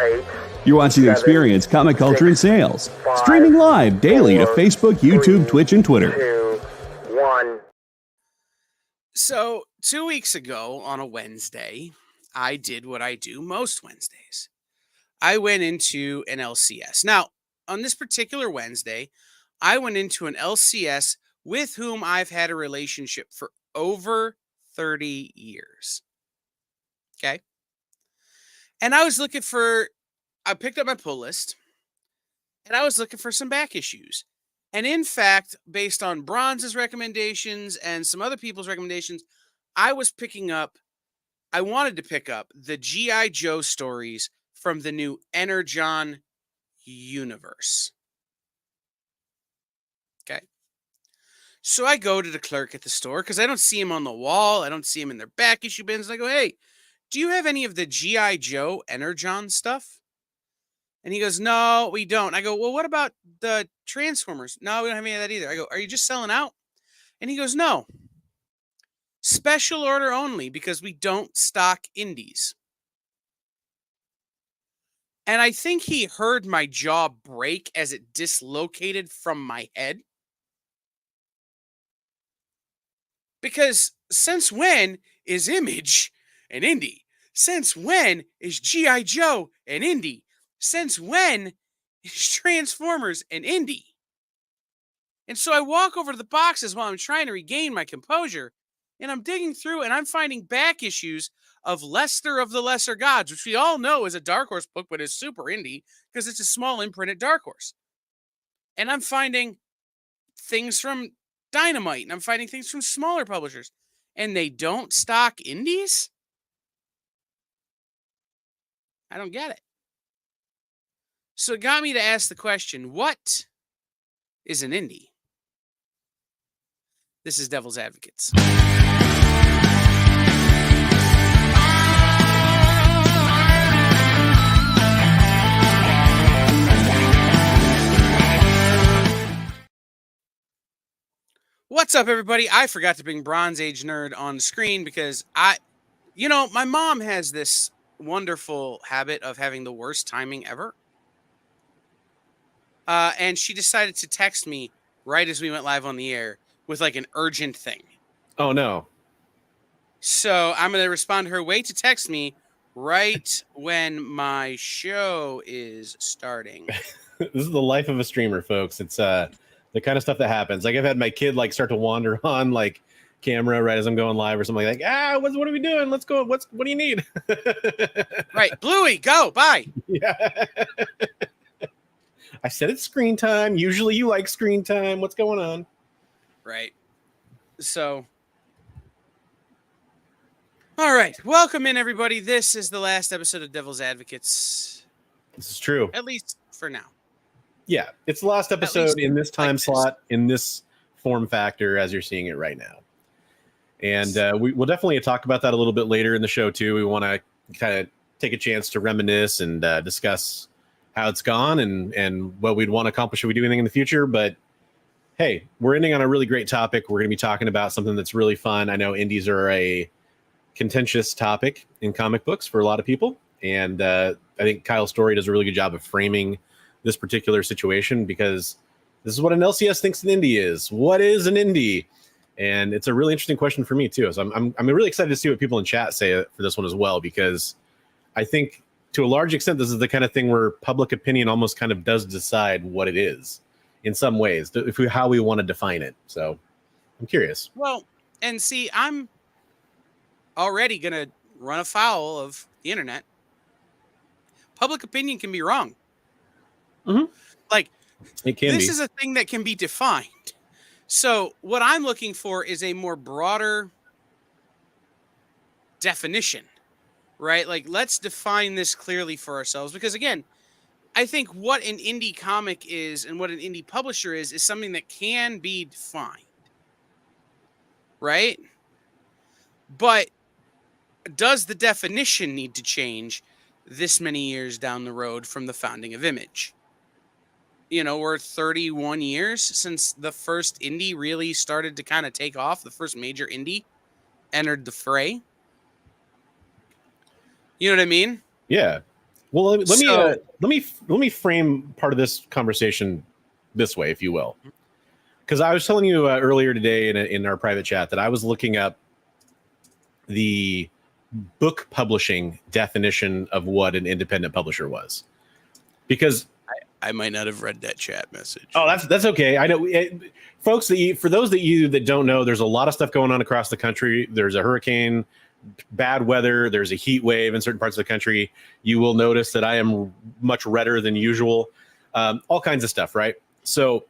8, You're watching 7, Experience Comic Culture and 6, Sales. 5, Streaming live daily to 4, Facebook, YouTube, 3, Twitch, and Twitter. 2, 1. So 2 weeks ago on a Wednesday, I did what I do most Wednesdays. I went into an LCS. Now, on this particular Wednesday, I went into an LCS with whom I've had a relationship for over 30 years. Okay. And I picked up my pull list and I was looking for some back issues. And in fact, based on Bronze's recommendations and some other people's recommendations, I wanted to pick up the G.I. Joe stories from the new Energon universe. Okay. So I go to the clerk at the store because I don't see him on the wall. I don't see him in their back issue bins. And I go, hey, do you have any of the G.I. Joe Energon stuff? And he goes, no, we don't. I go, well, what about the Transformers? No, we don't have any of that either. I go, are you just selling out? And he goes, no. Special order only because we don't stock indies. And I think he heard my jaw break as it dislocated from my head. Because since when is Image an indie? Since when is G.I. Joe an indie? Since when is Transformers an indie? And so I walk over to the boxes while I'm trying to regain my composure, and I'm digging through and I'm finding back issues of Lester of the Lesser Gods, which we all know is a Dark Horse book, but is super indie because it's a small imprint at Dark Horse. And I'm finding things from Dynamite, and I'm finding things from smaller publishers, and they don't stock indies? I don't get it. So it got me to ask the question, what is an indie? This is Devil's Advocates. What's up, everybody? I forgot to bring Bronze Age Nerd on the screen because my mom has this wonderful habit of having the worst timing ever. And she decided to text me right as we went live on the air with like an urgent thing. Oh, no. So I'm going to respond to her. Wait to text me right when my show is starting. This is the life of a streamer, folks. It's the kind of stuff that happens. Like I've had my kid like start to wander on like camera right as I'm going live or something like what are we doing? Let's go. What do you need? Right. Bluey, go. Bye. Yeah. I said it's screen time. Usually you like screen time. What's going on? Right. So, all right. Welcome in, everybody. This is the last episode of Devil's Advocates. This is true. At least for now. Yeah. It's the last episode in this time slot, in this form factor as you're seeing it right now. And we'll definitely talk about that a little bit later in the show, too. We want to kind of take a chance to reminisce and discuss how it's gone and what we'd want to accomplish if we do anything in the future. But hey, we're ending on a really great topic. We're going to be talking about something that's really fun. I know indies are a contentious topic in comic books for a lot of people. And I think Kyle Story does a really good job of framing this particular situation because this is what an LCS thinks an indie is. What is an indie? And it's a really interesting question for me too. So I'm really excited to see what people in chat say for this one as well, because I think to a large extent, this is the kind of thing where public opinion almost kind of does decide what it is in some ways, how we want to define it. So I'm curious. Well, and see, I'm already going to run afoul of the internet. Public opinion can be wrong. Mm-hmm. Like, it can this be. is a thing that can be defined. So what I'm looking for is a more broader definition, right? Like, let's define this clearly for ourselves. Because again, I think what an indie comic is and what an indie publisher is something that can be defined, right? But does the definition need to change this many years down the road from the founding of Image? You know, we're 31 years since the first indie really started to kind of take off. The first major indie entered the fray. You know what I mean? Yeah. Well, let So- me frame part of this conversation this way, if you will, because I was telling you earlier today in our private chat that I was looking up the book publishing definition of what an independent publisher was, because I might not have read that chat message. oh, that's okay. I know, folks. For those that don't know, there's a lot of stuff going on across the country. There's a hurricane, bad weather. There's a heat wave in certain parts of the country. You will notice that I am much redder than usual. All kinds of stuff, right? So,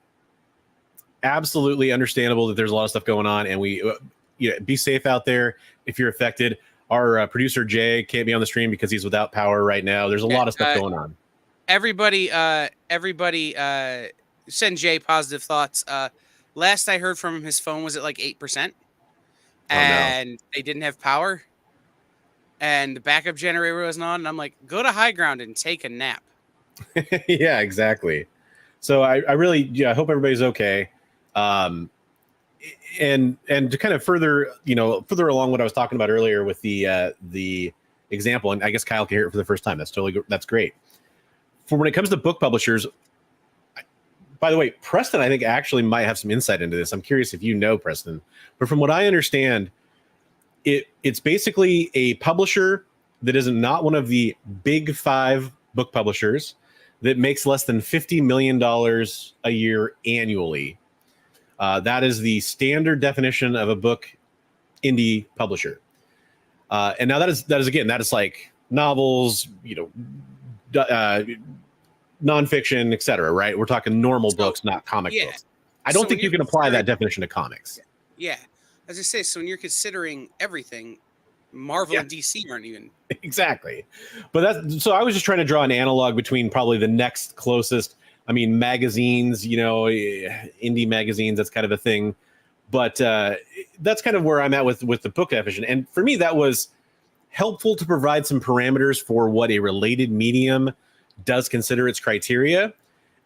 absolutely understandable that there's a lot of stuff going on, and we, be safe out there if you're affected. Our producer Jay can't be on the stream because he's without power right now. There's a lot of stuff going on. Everybody, send Jay positive thoughts. Last I heard from him, his phone was at like 8%, and they didn't have power, and the backup generator wasn't on. And I'm like, go to high ground and take a nap. Yeah, exactly. So I really, I hope everybody's okay. And to kind of further along what I was talking about earlier with the example, and I guess Kyle can hear it for the first time. That's great. For when it comes to book publishers, by the way, Preston, I think actually might have some insight into this. I'm curious if you know, Preston, but from what I understand, it's basically a publisher that is not one of the big 5 book publishers that makes less than $50 million a year annually. That is the standard definition of a book indie publisher. And now that is like novels, nonfiction, etc. Right? We're talking normal books, not comic books. I don't think you can apply that definition to comics. Yeah. As I say, so when you're considering everything, Marvel and DC aren't even exactly. But so I was just trying to draw an analog between probably the next closest. I mean, magazines, indie magazines, that's kind of a thing. But that's kind of where I'm at with the book definition. And for me, that was helpful to provide some parameters for what a related medium does consider its criteria.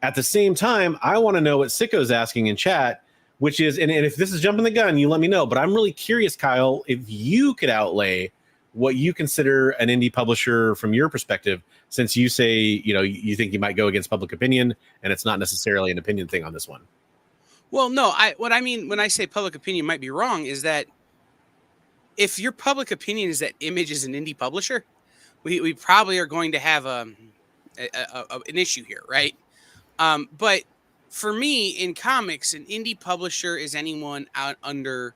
At the same time, I want to know what Sicko's asking in chat, which is, and if this is jumping the gun, you let me know. But I'm really curious, Kyle, if you could outlay what you consider an indie publisher from your perspective, since you say, you think you might go against public opinion, and it's not necessarily an opinion thing on this one. Well, no, what I mean when I say public opinion might be wrong is that if your public opinion is that Image is an indie publisher, we probably are going to have an issue here, right? But for me, in comics, an indie publisher is anyone out under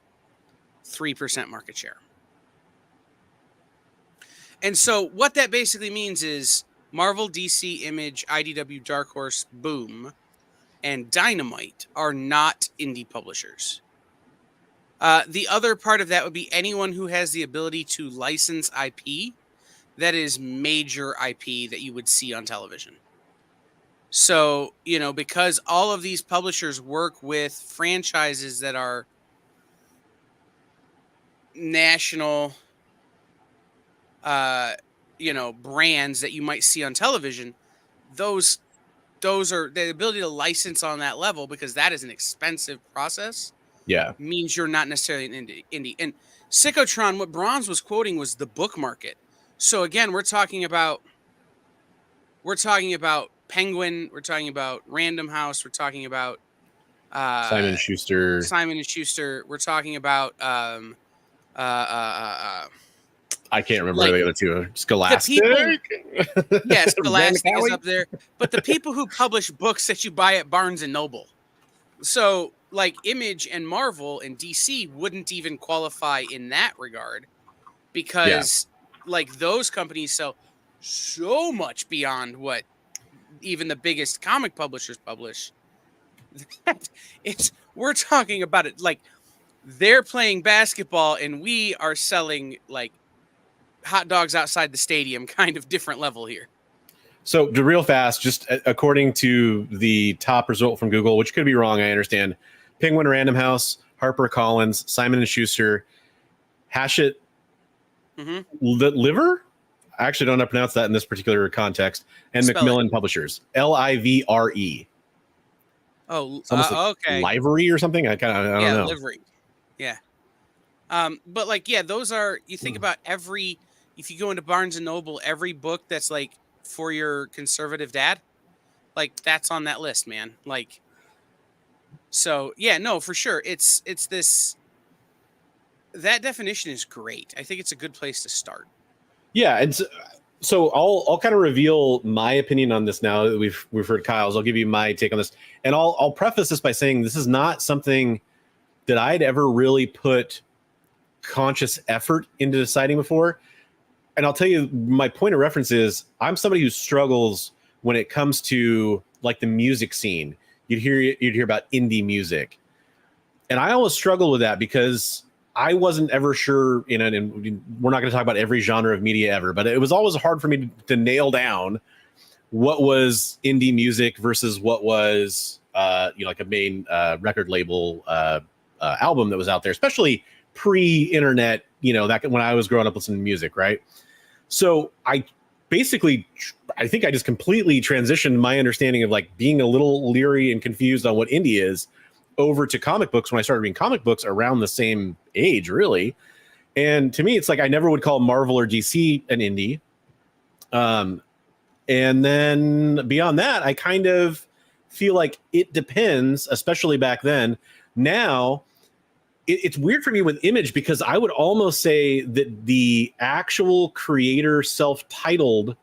3% market share. And so what that basically means is Marvel, DC, Image, IDW, Dark Horse, Boom, and Dynamite are not indie publishers. The other part of that would be anyone who has the ability to license IP that is major IP that you would see on television. So, because all of these publishers work with franchises that are national, brands that you might see on television, those are the ability to license on that level, because that is an expensive process. Yeah. Means you're not necessarily an indie. And Synchrotron, what Bronze was quoting was the book market. So again, we're talking about Penguin, we're talking about Random House, we're talking about Simon & Schuster. We're talking about I can't remember the other two. Scholastic. Yes, Scholastic is up there. But the people who publish books that you buy at Barnes and Noble. So like Image and Marvel and DC wouldn't even qualify in that regard, because like those companies sell so much beyond what even the biggest comic publishers publish. We're talking about it like they're playing basketball and we are selling like hot dogs outside the stadium, kind of different level here. So to real fast, just according to the top result from Google, which could be wrong, I understand. Penguin Random House, HarperCollins, Simon & Schuster, Hachette Liver? I actually don't know how to pronounce that in this particular context. And Macmillan Publishers, Livre. Oh, okay. Livery or something? I don't know. Livery. Yeah. But those are, you think about if you go into Barnes and Noble, every book that's like for your conservative dad, like that's on that list, man. Like, so yeah, no, for sure. It's this, that definition is great. I think it's a good place to start. Yeah, and so I'll kind of reveal my opinion on this now that we've heard Kyle's. I'll give you my take on this, and I'll preface this by saying this is not something that I'd ever really put conscious effort into deciding before. And I'll tell you, my point of reference is I'm somebody who struggles when it comes to like the music scene. You'd hear about indie music, and I always struggle with that because I wasn't ever sure, and we're not going to talk about every genre of media ever, but it was always hard for me to nail down what was indie music versus what was, like a main record label album that was out there, especially pre-internet, that when I was growing up listening to music, right? So I think I just completely transitioned my understanding of like being a little leery and confused on what indie is over to comic books when I started reading comic books around the same age, really. And to me, it's like I never would call Marvel or DC an indie. And then beyond that, I kind of feel like it depends, especially back then. Now, it's weird for me with Image because I would almost say that the actual creator self-titled,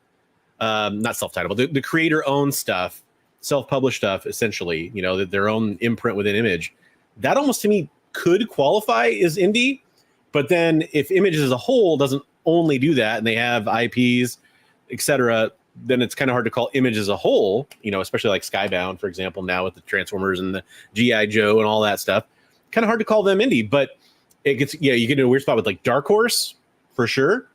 not self-titled, but the creator-owned stuff, self-published stuff, essentially, their own imprint within Image, that almost to me could qualify as indie. But then if Image as a whole doesn't only do that and they have IPs, etc., then it's kind of hard to call Image as a whole, especially like Skybound, for example, now with the Transformers and the G.I. Joe and all that stuff. Kind of hard to call them indie, but it gets, you get in a weird spot with like Dark Horse for sure.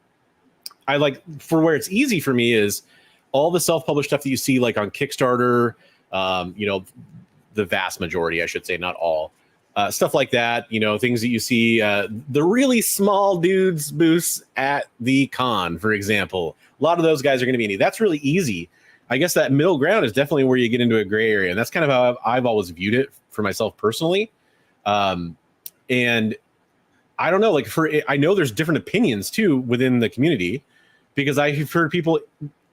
I like, for where it's easy for me is all the self-published stuff that you see like on Kickstarter, the vast majority, I should say, not all, stuff like that, things that you see, the really small dudes booths at the con, for example. A lot of those guys are going to be indie. That's really easy. I guess that middle ground is definitely where you get into a gray area. And that's kind of how I've always viewed it for myself personally. And I don't know, like I know there's different opinions too within the community because I've heard people,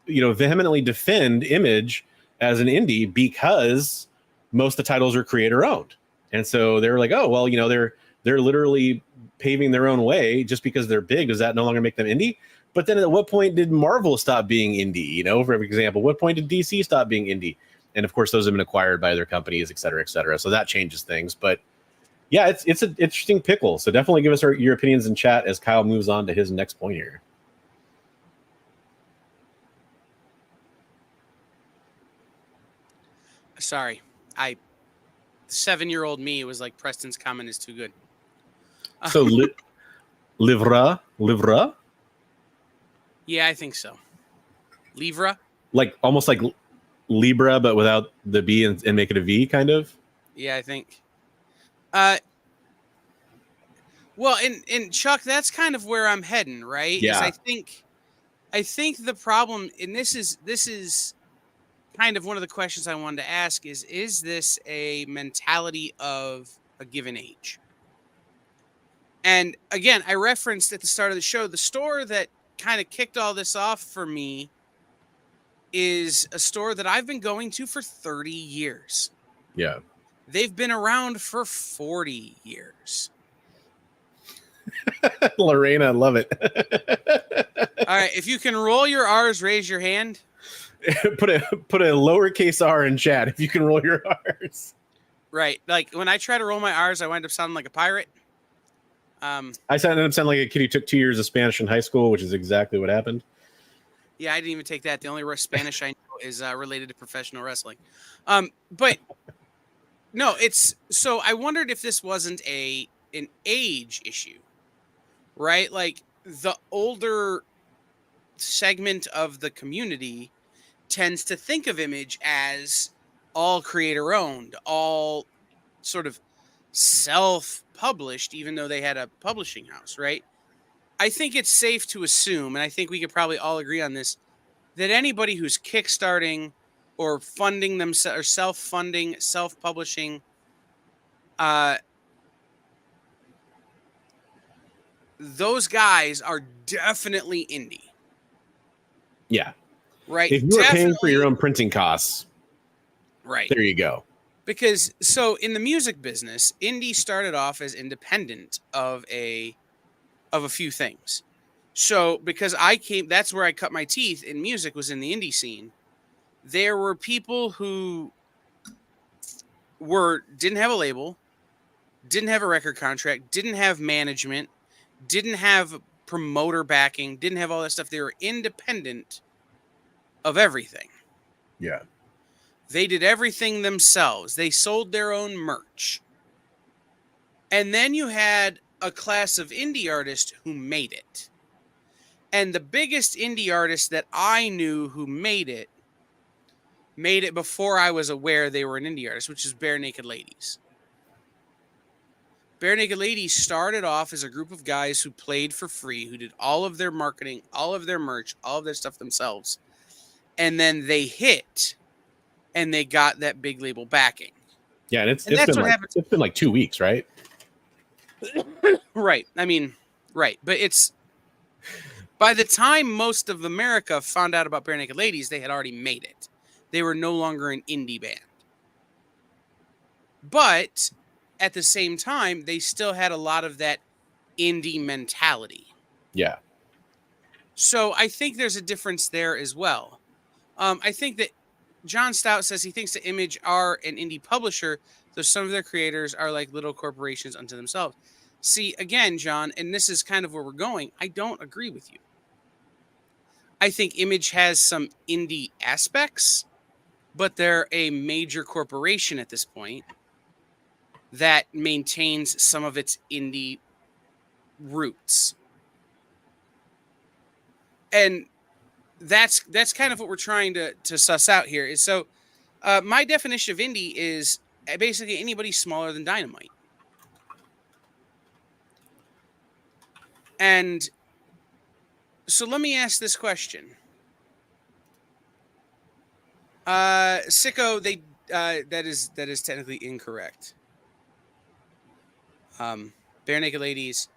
vehemently defend Image as an indie because most of the titles are creator owned. And so they're like, oh, well, they're literally paving their own way just because they're big. Does that no longer make them indie? But then at what point did Marvel stop being indie? For example, what point did DC stop being indie? And of course, those have been acquired by other companies, et cetera, et cetera. So that changes things. But yeah, it's an interesting pickle. So definitely give us your opinions in chat as Kyle moves on to his next point here. Sorry, 7-year-old me was like, Preston's comment is too good. So livra? Yeah, I think so. Livra? Like almost like Libra, but without the B and make it a V, kind of? Yeah, I think. Well, and Chuck, that's kind of where I'm heading, right? Yeah. I think the problem, and this is kind of one of the questions I wanted to ask is this a mentality of a given age? And again, I referenced at the start of the show, the store that kind of kicked all this off for me is a store that I've been going to for 30 years. Yeah. They've been around for 40 years. Lorena, love it. All right, if you can roll your R's, raise your hand. put a lowercase r in chat if you can roll your R's. Right, like when I try to roll my R's, I wind up sounding like a pirate. I ended up sounding like a kid who took 2 years of Spanish in high school, which is exactly what happened. Yeah, I didn't even take that. The only Spanish I know is related to professional wrestling. But no, it's so I wondered if this wasn't an age issue, right? Like the older segment of the community tends to think of Image as all creator owned, all sort of self-published, even though they had a publishing house, right? I think it's safe to assume, and I think we could probably all agree on this, that anybody who's kickstarting or funding themselves or self-funding, self-publishing, those guys are definitely indie. Yeah. right? If you are paying for Definitely- your own printing costs, right. there you go. Because so in the music business, indie started off as independent of a few things. So because that's where I cut my teeth in music, was in the indie scene. There were people who didn't have a label, didn't have a record contract, didn't have management, didn't have promoter backing, didn't have all that stuff. They were independent of everything. Yeah. They did everything themselves. They sold their own merch. And then you had a class of indie artists who made it. And the biggest indie artist that I knew who made it before I was aware they were an indie artist, which is Bare Naked Ladies. Bare Naked Ladies started off as a group of guys who played for free, who did all of their marketing, all of their merch, all of their stuff themselves. And then they hit, and they got that big label backing. Yeah, and that's what happened. It's been like 2 weeks, right? Right. I mean, right. But it's by the time most of America found out about Bare Naked Ladies, they had already made it. They were no longer an indie band. But at the same time, they still had a lot of that indie mentality. Yeah. So I think there's a difference there as well. I think that John Stout says he thinks that Image are an indie publisher, though some of their creators are like little corporations unto themselves. See, again, John, and this is kind of where we're going, I don't agree with you. I think Image has some indie aspects, but they're a major corporation at this point that maintains some of its indie roots. And that's kind of what we're trying to suss out here. Is so my definition of indie is basically anybody smaller than Dynamite. And so let me ask this question. Sicko, that is technically incorrect. Bare Naked Ladies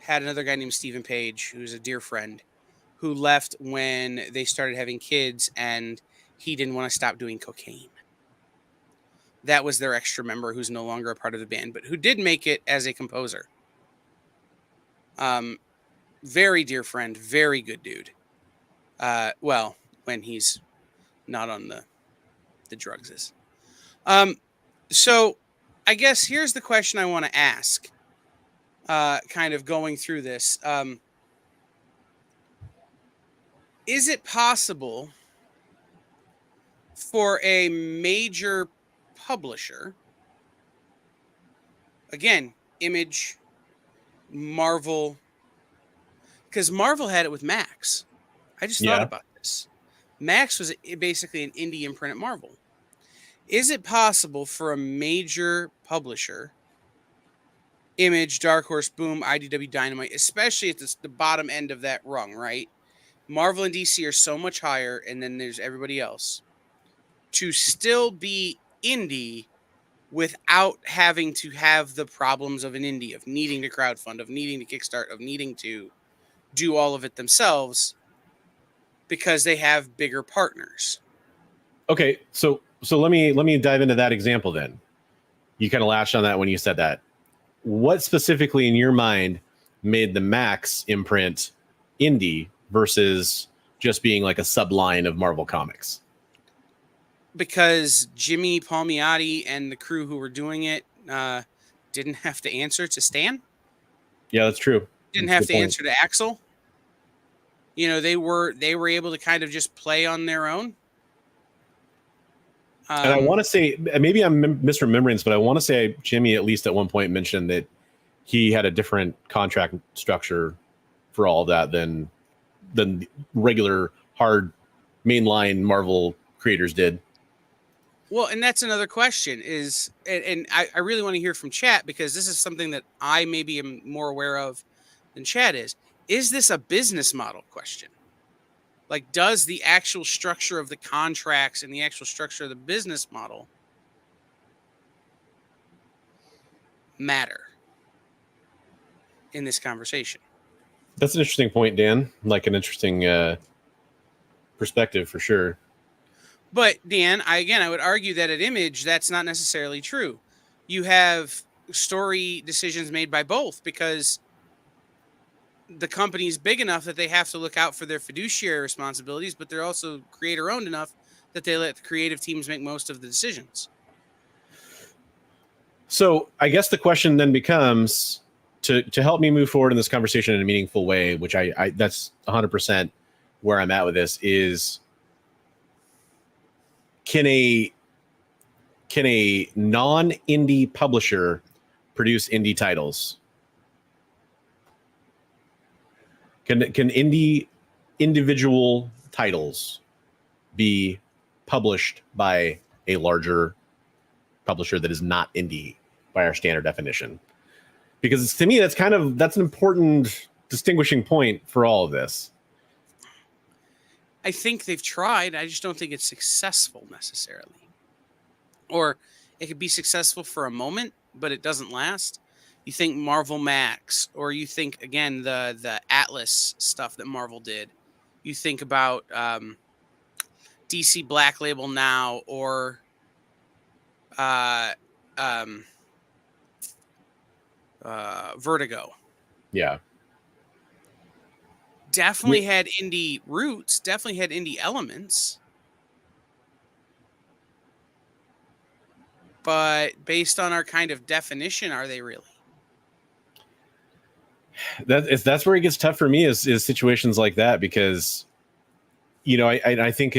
had another guy named Stephen Page, who's a dear friend, who left when they started having kids and he didn't want to stop doing cocaine. That was their extra member who's no longer a part of the band, but who did make it as a composer. Very dear friend, very good dude. Well, when he's not on the drugs is. So I guess here's the question I want to ask, kind of going through this. Is it possible for a major publisher, again, Image, Marvel, because Marvel had it with Max. I just thought about this. Max was basically an indie imprint at Marvel. Is it possible for a major publisher, Image, Dark Horse, Boom, IDW, Dynamite, especially at the bottom end of that rung, right? Marvel and DC are so much higher, and then there's everybody else, to still be indie without having to have the problems of an indie, of needing to crowdfund, of needing to kickstart, of needing to do all of it themselves because they have bigger partners. Okay, so let me dive into that example then. You kind of latched on that when you said that. What specifically in your mind made the Max imprint indie versus just being like a subline of Marvel Comics? Because Jimmy Palmiotti and the crew who were doing it didn't have to answer to Stan. Yeah, that's true. Didn't have to answer to Axel. You know, they were able to kind of just play on their own. And I want to say, maybe I'm misremembering this, but I want to say Jimmy at least at one point mentioned that he had a different contract structure for all of that than regular hard mainline Marvel creators did. Well, and that's another question is, and I really want to hear from chat, because this is something that I maybe am more aware of than chat is. Is this a business model question? Like, does the actual structure of the contracts and the actual structure of the business model matter in this conversation? That's an interesting point, Dan. Like an interesting perspective for sure. But Dan, I would argue that at Image, that's not necessarily true. You have story decisions made by both because the company's big enough that they have to look out for their fiduciary responsibilities, but they're also creator owned enough that they let the creative teams make most of the decisions. So I guess the question then becomes to help me move forward in this conversation in a meaningful way, which I that's 100% where I'm at with this is can a non-indie publisher produce indie titles? Can individual titles be published by a larger publisher that is not indie by our standard definition? Because to me, that's an important distinguishing point for all of this. I think they've tried. I just don't think it's successful necessarily. Or it could be successful for a moment, but it doesn't last. You think Marvel Max, or you think, again, the Atlas stuff that Marvel did. You think about DC Black Label now, or Vertigo. Yeah. Definitely had indie roots, definitely had indie elements. But based on our kind of definition, are they really? That's where it gets tough for me is situations like that, because I think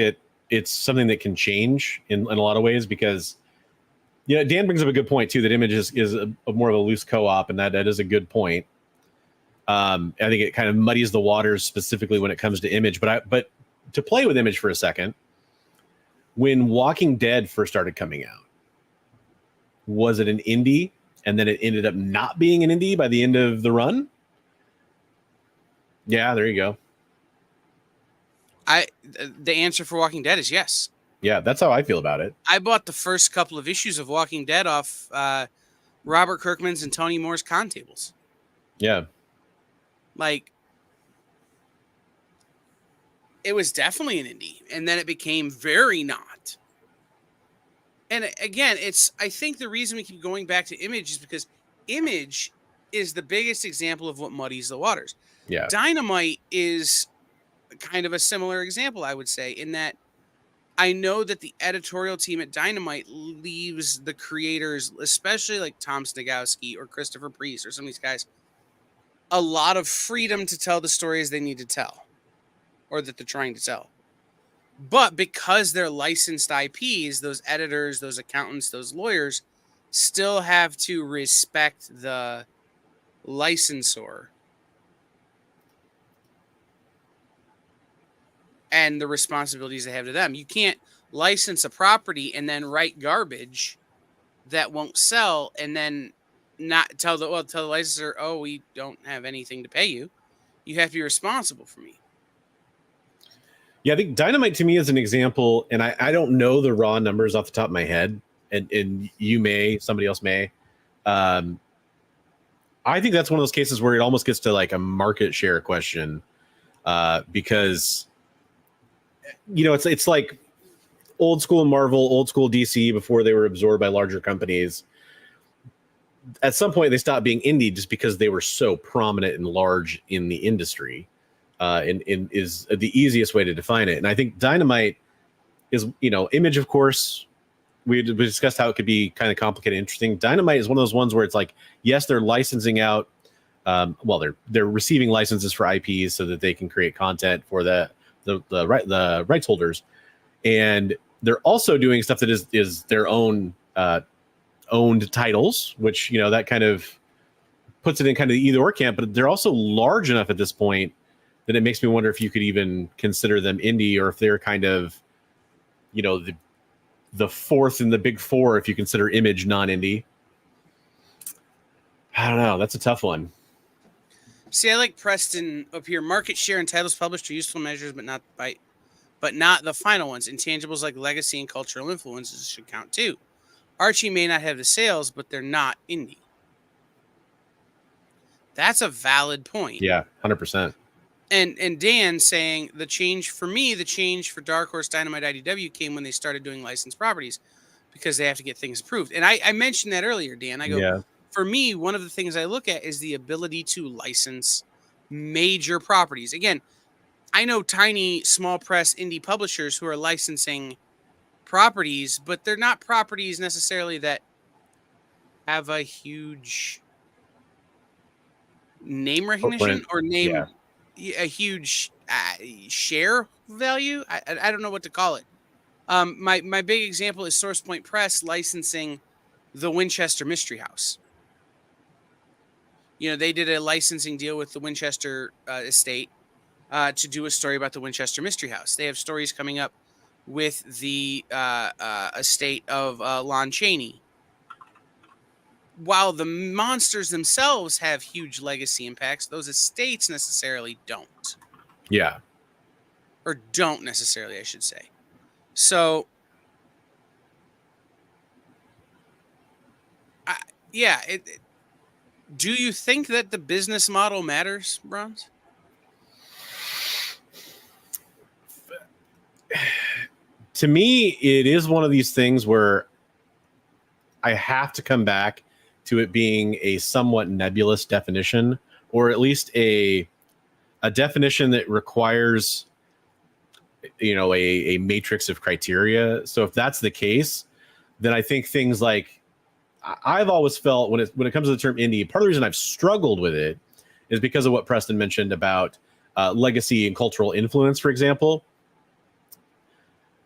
it's something that can change in a lot of ways, because Dan brings up a good point too, that Image is a more of a loose co-op, and that is a good point. I think it kind of muddies the waters specifically when it comes to Image, but to play with Image for a second, when Walking Dead first started coming out, was it an indie and then it ended up not being an indie by the end of the run? Yeah, there you go. The answer for Walking Dead is yes. Yeah, that's how I feel about it. I bought the first couple of issues of Walking Dead off Robert Kirkman's and Tony Moore's con tables. Yeah. Like, it was definitely an indie, and then it became very not. And again, I think the reason we keep going back to Image is because Image is the biggest example of what muddies the waters. Yeah. Dynamite is kind of a similar example, I would say, in that I know that the editorial team at Dynamite leaves the creators, especially like Tom Snagowski or Christopher Priest or some of these guys, a lot of freedom to tell the stories they need to tell or that they're trying to tell. But because they're licensed IPs, those editors, those accountants, those lawyers still have to respect the licensor and the responsibilities they have to them. You can't license a property and then write garbage that won't sell and then not tell the licensor, oh, we don't have anything to pay you. You have to be responsible for me. Yeah, I think Dynamite to me is an example, and I don't know the raw numbers off the top of my head, and you may, somebody else may. I think that's one of those cases where it almost gets to like a market share question, because it's like old school Marvel, old school DC before they were absorbed by larger companies. At some point, they stopped being indie just because they were so prominent and large in the industry. And is the easiest way to define it. And I think Dynamite is, Image, of course, we discussed how it could be kind of complicated and interesting. Dynamite is one of those ones where it's like, yes, they're licensing out. They're receiving licenses for IPs so that they can create content for the rights holders. And they're also doing stuff that is their own owned titles, which, that kind of puts it in kind of the either or camp, but they're also large enough at this point that it makes me wonder if you could even consider them indie, or if they're kind of, the fourth in the big four, if you consider Image non-indie. I don't know. That's a tough one. See, I like Preston up here. Market share and titles published are useful measures, but not the final ones. Intangibles like legacy and cultural influences should count too. Archie may not have the sales, but they're not indie. That's a valid point. Yeah, 100%. And Dan saying the change for Dark Horse Dynamite IDW came when they started doing licensed properties because they have to get things approved. And I mentioned that earlier, Dan. I go, Yeah. for me, one of the things I look at is the ability to license major properties. Again, I know tiny, small press indie publishers who are licensing properties, but they're not properties necessarily that have a huge name recognition or a huge share value. I don't know what to call it. My big example is Source Point Press licensing the Winchester Mystery House. You know, they did a licensing deal with the Winchester estate to do a story about the Winchester Mystery House. They have stories coming up with the estate of Lon Chaney. While the monsters themselves have huge legacy impacts, those estates necessarily don't. Yeah. Or don't necessarily, I should say. So, do you think that the business model matters, Bronze? To me, it is one of these things where I have to come back to it being a somewhat nebulous definition, or at least a definition that requires, you know, a matrix of criteria. So if that's the case, then I think things like, I've always felt when it comes to the term indie, part of the reason I've struggled with it is because of what Preston mentioned about legacy and cultural influence, for example.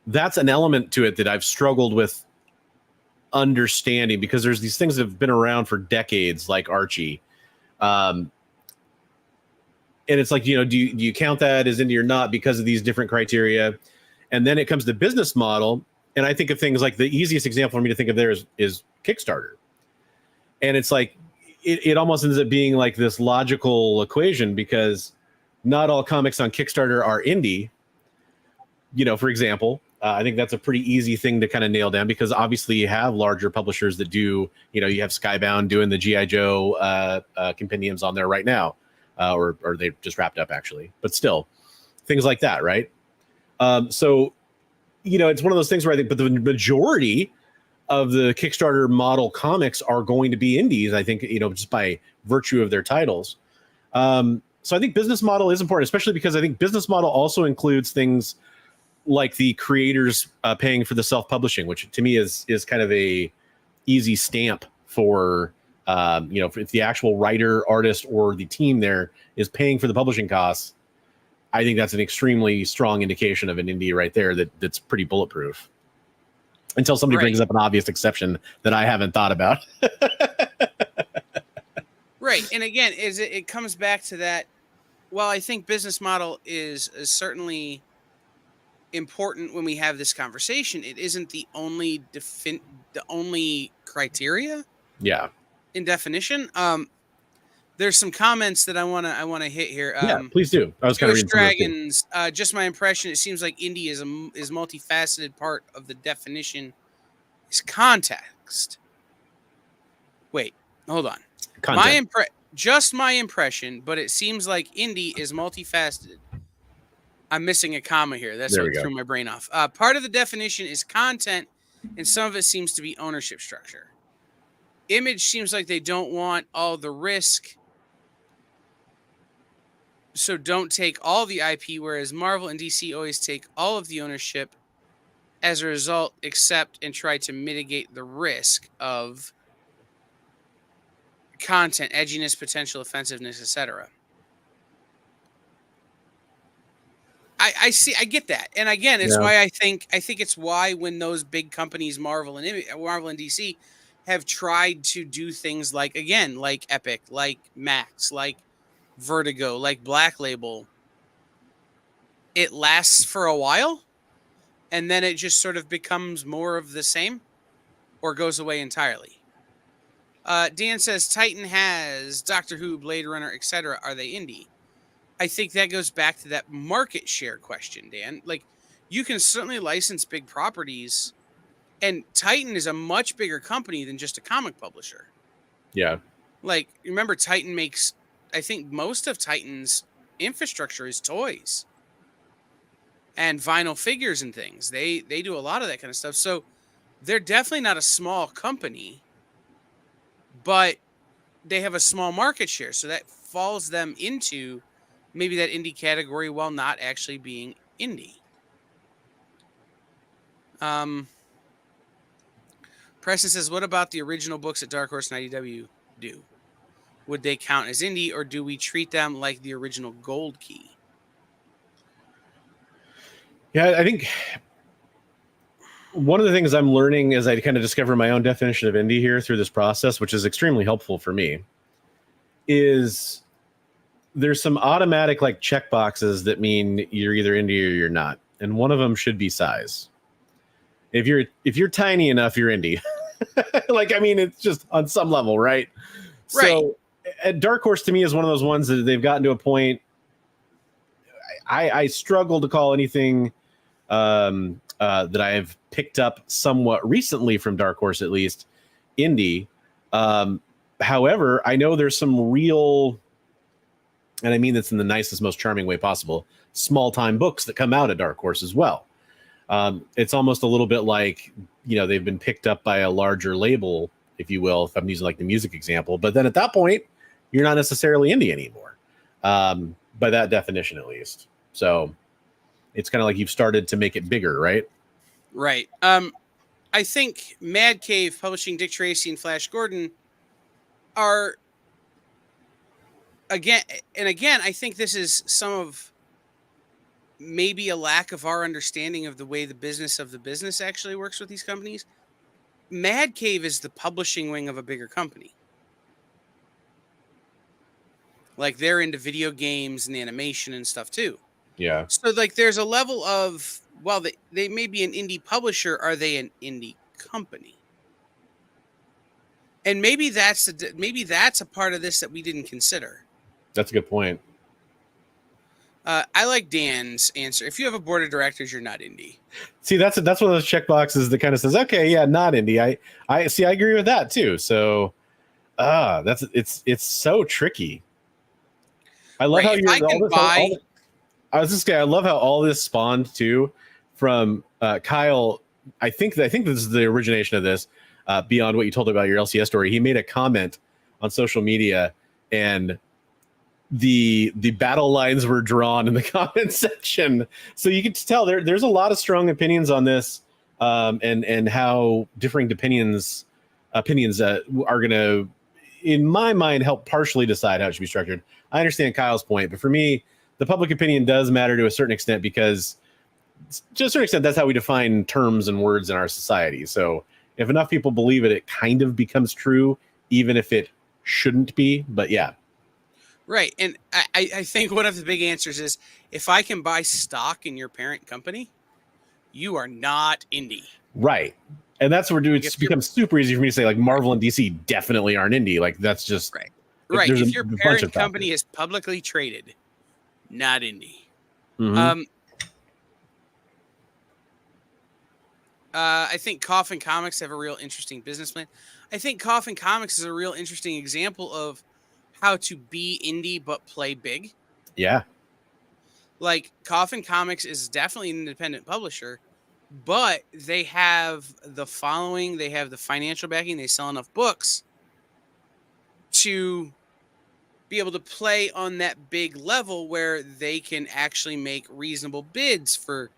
That's an element to it that I've struggled with understanding, because there's these things that have been around for decades, like Archie. And it's like, you know, do you count that as indie or not because of these different criteria? And then it comes to business model. And I think of things like, the easiest example for me to think of there is Kickstarter. And it's like, it almost ends up being like this logical equation, because not all comics on Kickstarter are indie. You know, for example, I think that's a pretty easy thing to kind of nail down, because obviously you have larger publishers that do, you know, you have Skybound doing the G.I. Joe compendiums on there right now, or they just wrapped up actually, but still things like that. Right. So, you know, it's one of those things where I think, but the majority of the Kickstarter model comics are going to be indies, I think, you know, just by virtue of their titles. So I think business model is important, especially because I think business model also includes things like the creators paying for the self-publishing, which to me is kind of a easy stamp for, you know, if the actual writer, artist, or the team there is paying for the publishing costs, I think that's an extremely strong indication of an indie right there that's pretty bulletproof. Until somebody brings up an obvious exception that I haven't thought about. Right. And again, it comes back to that. Well, I think business model is certainly important when we have this conversation. It isn't the only criteria. Yeah. In definition. There's some comments that I wanna hit here. Yeah, please do. I was kind of reading Dragons. Just my impression. It seems like indie is multifaceted. Part of the definition is context. Wait, hold on. Just my impression, but it seems like indie is multifaceted. I'm missing a comma here. That's what threw my brain off. Part of the definition is content, and some of it seems to be ownership structure. Image seems like they don't want all the risk, so don't take all the IP, whereas Marvel and DC always take all of the ownership. As a result, accept and try to mitigate the risk of content, edginess, potential offensiveness, etc. I get that, and again, it's why I think it's why when those big companies, Marvel and DC, have tried to do things like Epic, like Max, like Vertigo, like Black Label, it lasts for a while, and then it just sort of becomes more of the same, or goes away entirely. Dan says Titan has Doctor Who, Blade Runner, etc. Are they indie? I think that goes back to that market share question, Dan. Like, you can certainly license big properties, and Titan is a much bigger company than just a comic publisher. Yeah. Like, remember, Titan makes, I think most of Titan's infrastructure is toys and vinyl figures and things. They do a lot of that kind of stuff. So they're definitely not a small company, but they have a small market share. So that falls them into maybe that indie category while not actually being indie. Preston says, what about the original books that Dark Horse and IDW do? Would they count as indie, or do we treat them like the original Gold Key? Yeah, I think one of the things I'm learning as I kind of discover my own definition of indie here through this process, which is extremely helpful for me, is there's some automatic like check boxes that mean you're either indie or you're not. And one of them should be size. If you're tiny enough, you're indie. Like, I mean, it's just on some level, right? Right. So at Dark Horse to me is one of those ones that they've gotten to a point. I struggle to call anything that I've picked up somewhat recently from Dark Horse, at least, indie. However, I know there's some real, and I mean this in the nicest, most charming way possible, small-time books that come out at Dark Horse as well. It's almost a little bit like, they've been picked up by a larger label, if you will, if I'm using like the music example. But then at that point, you're not necessarily indie anymore, by that definition at least. So it's kind of like you've started to make it bigger, right? Right. I think Mad Cave publishing Dick Tracy and Flash Gordon are, again, I think this is some of maybe a lack of our understanding of the way the business actually works with these companies. Mad Cave is the publishing wing of a bigger company. Like, they're into video games and animation and stuff too. Yeah. So like there's a level of, well, they may be an indie publisher, are they an indie company? And maybe that's a part of this that we didn't consider. That's a good point. I like Dan's answer. If you have a board of directors, you're not indie. See, that's one of those check boxes that kind of says, okay, yeah, not indie. I see. I agree with that too. So, it's so tricky. I love how you're. I love how all this spawned too from Kyle. I think this is the origination of this. Beyond what you told about your LCS story, he made a comment on social media, and the battle lines were drawn in the comment section, so you could tell there's a lot of strong opinions on this, and how differing opinions are going to, in my mind, help partially decide how it should be structured. I understand Kyle's point, but for me, the public opinion does matter to a certain extent, because to a certain extent, that's how we define terms and words in our society. So if enough people believe it, it kind of becomes true, even if it shouldn't be. But yeah. Right. And I think one of the big answers is, if I can buy stock in your parent company, you are not indie. Right. And that's where it's become super easy for me to say, like, Marvel and DC definitely aren't indie. Like, that's just right. Right. If your parent company is publicly traded, not indie. Mm-hmm. I think Coffin Comics have a real interesting business plan. I think Coffin Comics is a real interesting example of how to be indie but play big. Yeah. Like, Coffin Comics is definitely an independent publisher, but they have the following, they have the financial backing, they sell enough books to be able to play on that big level where they can actually make reasonable bids for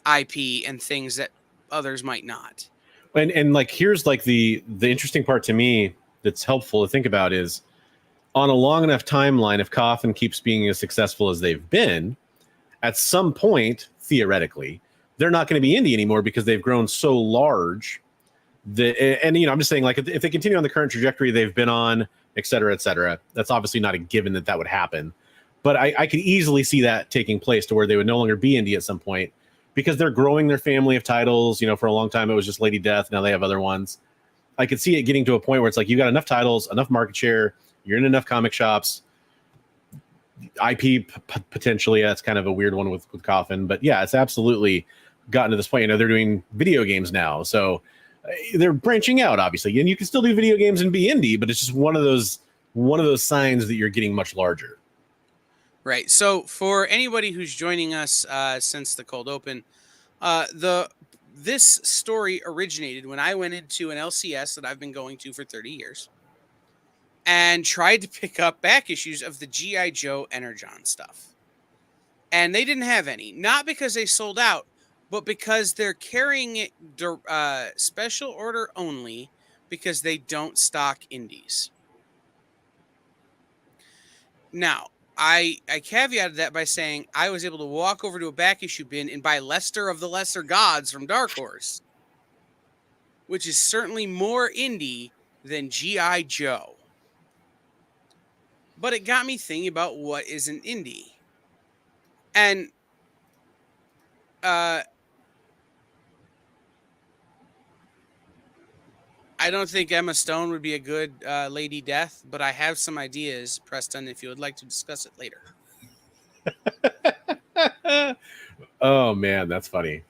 IP and things that others might not. And like, here's like the interesting part to me that's helpful to think about is, on a long enough timeline, if Coffin keeps being as successful as they've been, at some point, theoretically, they're not going to be indie anymore, because they've grown so large that, and I'm just saying, like, if they continue on the current trajectory they've been on, et cetera, that's obviously not a given that would happen. But I could easily see that taking place, to where they would no longer be indie at some point, because they're growing their family of titles. For a long time, it was just Lady Death. Now they have other ones. I could see it getting to a point where it's like, you got enough titles, enough market share, you're in enough comic shops, IP potentially. That's kind of a weird one with Coffin, but yeah, it's absolutely gotten to this point. They're doing video games now, so they're branching out, obviously, and you can still do video games and be indie, but it's just one of those signs that you're getting much larger. Right. So for anybody who's joining us since the cold open, this story originated when I went into an LCS that I've been going to for 30 years and tried to pick up back issues of the G.I. Joe Energon stuff. And they didn't have any, not because they sold out, but because they're carrying it special order only because they don't stock indies. Now, I caveated that by saying I was able to walk over to a back issue bin and buy Lester of the Lesser Gods from Dark Horse, which is certainly more indie than G.I. Joe. But it got me thinking about what is an indie. And I don't think Emma Stone would be a good Lady Death, but I have some ideas, Preston, if you would like to discuss it later. Oh man, that's funny.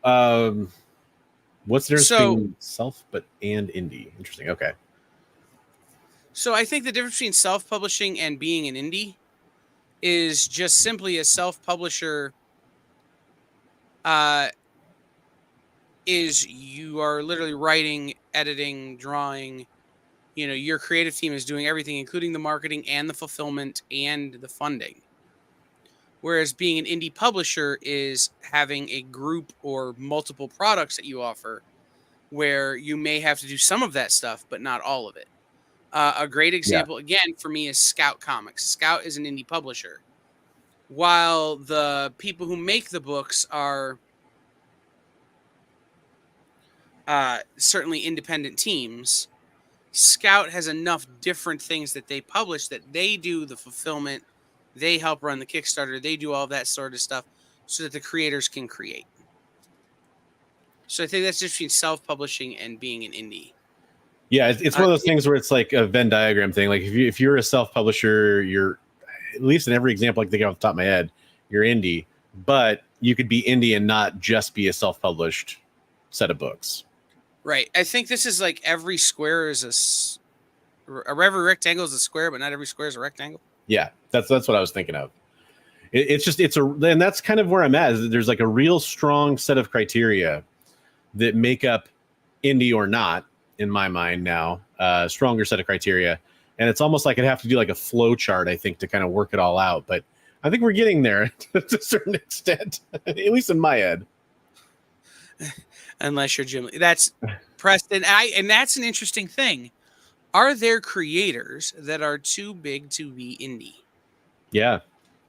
What's the difference between self and indie? Interesting. Okay. So I think the difference between self-publishing and being an indie is just simply a self-publisher is you are literally writing, editing, drawing. You know, your creative team is doing everything, including the marketing and the fulfillment and the funding. Whereas being an indie publisher is having a group or multiple products that you offer where you may have to do some of that stuff, but not all of it. A great example, again, for me is Scout Comics. Scout is an indie publisher. While the people who make the books are certainly independent teams, Scout has enough different things that they publish that they do the fulfillment, they help run the Kickstarter, they do all that sort of stuff so that the creators can create. So I think that's just between self-publishing and being an indie. Yeah, it's one of those things where it's like a Venn diagram thing. Like if you're a self-publisher, you're, at least in every example I can think of off the top of my head, you're indie, but you could be indie and not just be a self-published set of books. Right. I think this is like every square is every rectangle is a square, but not every square is a rectangle. Yeah, that's what I was thinking of. And that's kind of where I'm at. Is there's like a real strong set of criteria that make up indie or not, in my mind now, stronger set of criteria. And it's almost like I'd have to do like a flow chart, I think, to kind of work it all out. But I think we're getting there to a certain extent, at least in my head. Unless you're Jim Lee. That's Preston. And that's an interesting thing. Are there creators that are too big to be indie? Yeah,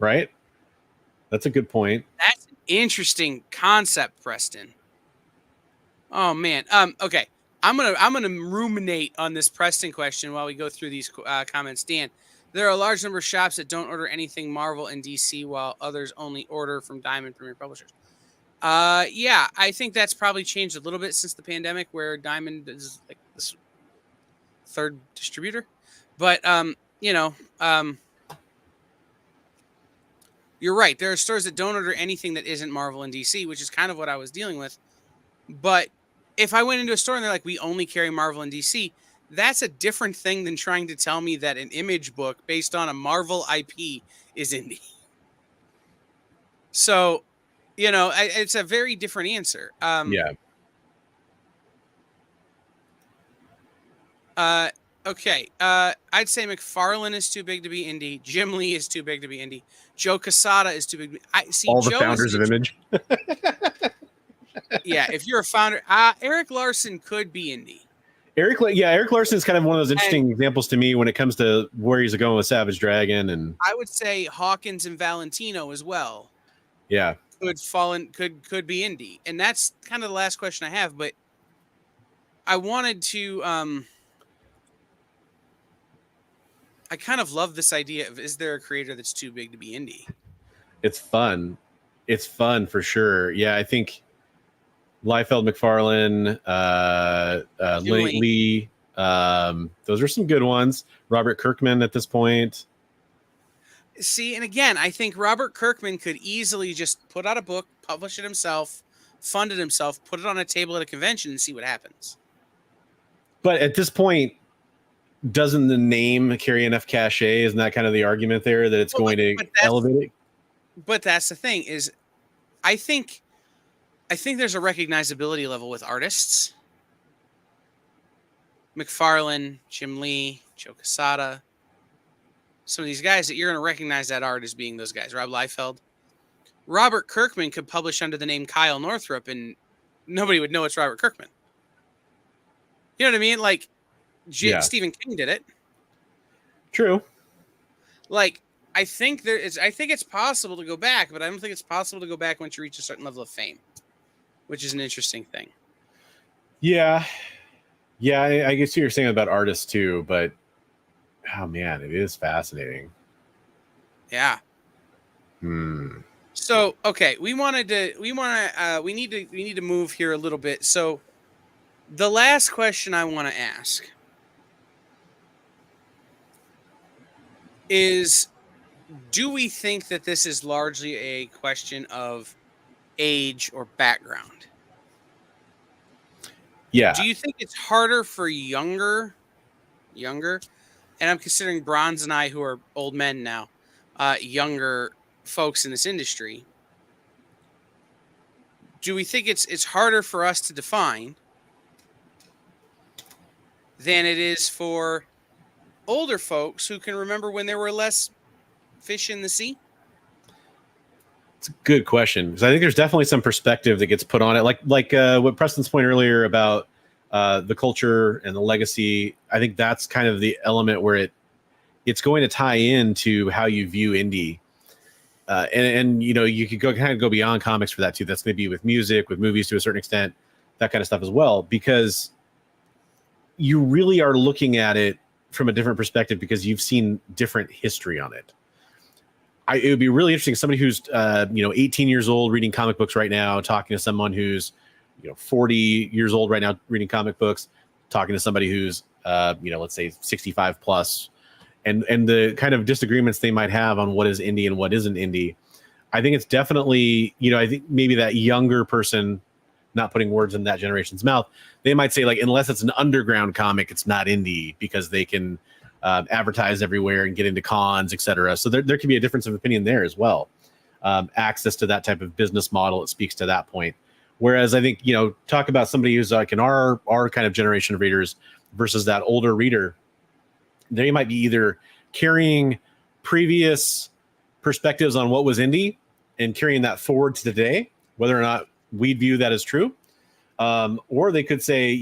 right? That's a good point. That's an interesting concept, Preston. Oh, man. Okay. I'm gonna ruminate on this Preston question while we go through these comments. Dan, there are a large number of shops that don't order anything Marvel and DC, while others only order from Diamond Premier Publishers. Yeah, I think that's probably changed a little bit since the pandemic, where Diamond is like this third distributor. But you're right. There are stores that don't order anything that isn't Marvel and DC, which is kind of what I was dealing with. But if I went into a store and they're like, we only carry Marvel and DC, that's a different thing than trying to tell me that an Image book based on a Marvel IP is indie. So, it's a very different answer. Yeah. Okay. I'd say McFarlane is too big to be indie. Jim Lee is too big to be indie. Joe Quesada is too big to be. All the founders of Image. Yeah, if you're a founder, Eric Larson could be indie. Eric Larson is kind of one of those interesting examples to me when it comes to where he's going with Savage Dragon, and I would say Hawkins and Valentino as well. Yeah, could be indie, and that's kind of the last question I have. But I wanted to. I kind of love this idea of, is there a creator that's too big to be indie? It's fun. It's fun for sure. Yeah, I think Liefeld, McFarlane, Lee, those are some good ones. Robert Kirkman at this point. See, and again, I think Robert Kirkman could easily just put out a book, publish it himself, fund it himself, put it on a table at a convention and see what happens. But at this point, doesn't the name carry enough cachet? Isn't that kind of the argument there that it's going to elevate it? But that's the thing is, I think there's a recognizability level with artists. McFarlane, Jim Lee, Joe Quesada, some of these guys that you're going to recognize that art as being those guys. Rob Liefeld. Robert Kirkman could publish under the name Kyle Northrup and nobody would know it's Robert Kirkman. You know what I mean? Like Stephen King did it. True. Like, I think it's possible to go back, but I don't think it's possible to go back once you reach a certain level of fame, which is an interesting thing. Yeah. Yeah, I guess you're saying about artists too, but oh man, it is fascinating. Yeah. So, okay, we need to move here a little bit. So, the last question I want to ask is, do we think that this is largely a question of age or background? Yeah. Do you think it's harder for younger, and I'm considering Bronze and I, who are old men now, younger folks in this industry? Do we think it's harder for us to define than it is for older folks who can remember when there were less fish in the sea? It's a good question, because I think there's definitely some perspective that gets put on it, like what Preston's point earlier about the culture and the legacy. I think that's kind of the element where it's going to tie into how you view indie, and you know, you could go beyond comics for that too. That's going to be with music, with movies to a certain extent, that kind of stuff as well, because you really are looking at it from a different perspective because you've seen different history on it. It would be really interesting. Somebody who's 18 years old reading comic books right now, talking to someone who's 40 years old right now reading comic books, talking to somebody who's let's say 65 plus, and the kind of disagreements they might have on what is indie and what isn't indie. I think it's definitely, I think maybe that younger person, not putting words in that generation's mouth, they might say, like, unless it's an underground comic, it's not indie, because they can advertise everywhere and get into cons, etc. So there can be a difference of opinion there as well. Access to that type of business model, it speaks to that point. Whereas I think, talk about somebody who's like in our kind of generation of readers versus that older reader, they might be either carrying previous perspectives on what was indie and carrying that forward to today, whether or not we view that as true. Or they could say,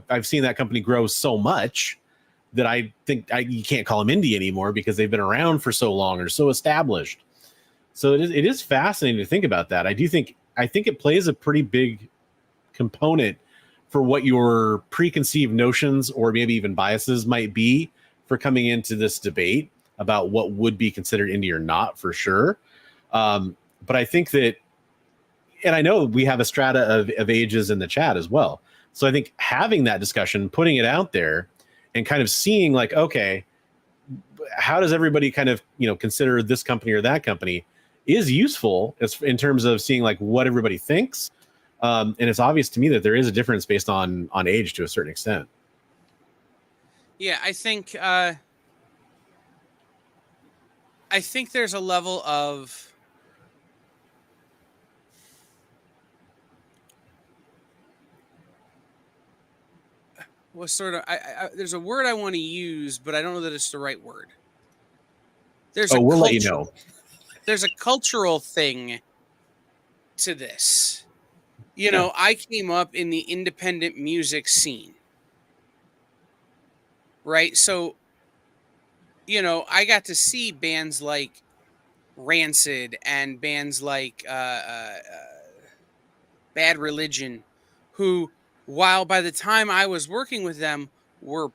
I've seen that company grow so much that I think you can't call them indie anymore because they've been around for so long or so established. So it is fascinating to think about that. I think it plays a pretty big component for what your preconceived notions or maybe even biases might be for coming into this debate about what would be considered indie or not, for sure. But I think that, and I know we have a strata of ages in the chat as well. So I think having that discussion, putting it out there, and kind of seeing like, okay, how does everybody kind of, consider this company or that company, is useful in terms of seeing like what everybody thinks. And it's obvious to me that there is a difference based on age to a certain extent. Yeah, I think there's a level of there's a word I want to use, but I don't know that it's the right word. We'll let you know. There's a cultural thing to this. I came up in the independent music scene. Right? So, I got to see bands like Rancid and bands like Bad Religion, who, while by the time I was working with them, were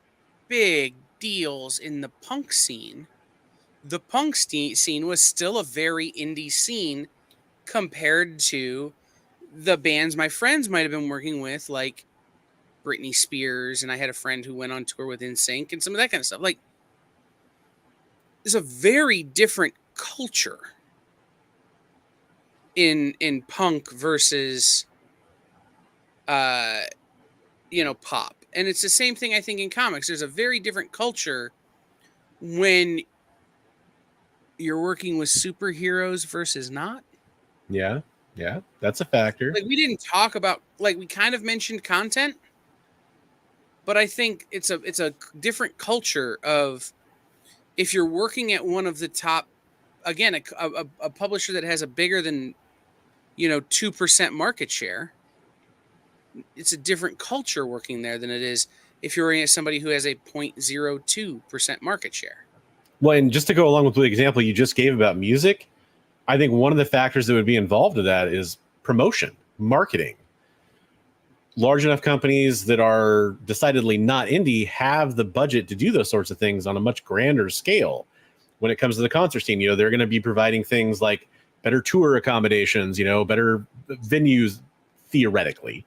big deals in the punk scene, the punk scene was still a very indie scene compared to the bands my friends might have been working with, like Britney Spears, and I had a friend who went on tour with NSYNC and some of that kind of stuff. Like, there's a very different culture in punk versus pop. And it's the same thing, I think, in comics. There's a very different culture when you're working with superheroes versus not. Yeah, that's a factor. Like, we didn't talk about, like, we kind of mentioned content, but I think it's a different culture of, if you're working at one of the top, again, a publisher that has a bigger than 2% market share, it's a different culture working there than it is if you're working at somebody who has a 0.02% market share. Well, and just to go along with the example you just gave about music, I think one of the factors that would be involved in that is promotion, marketing. Large enough companies that are decidedly not indie have the budget to do those sorts of things on a much grander scale. When it comes to the concert scene, they're going to be providing things like better tour accommodations, better venues, theoretically.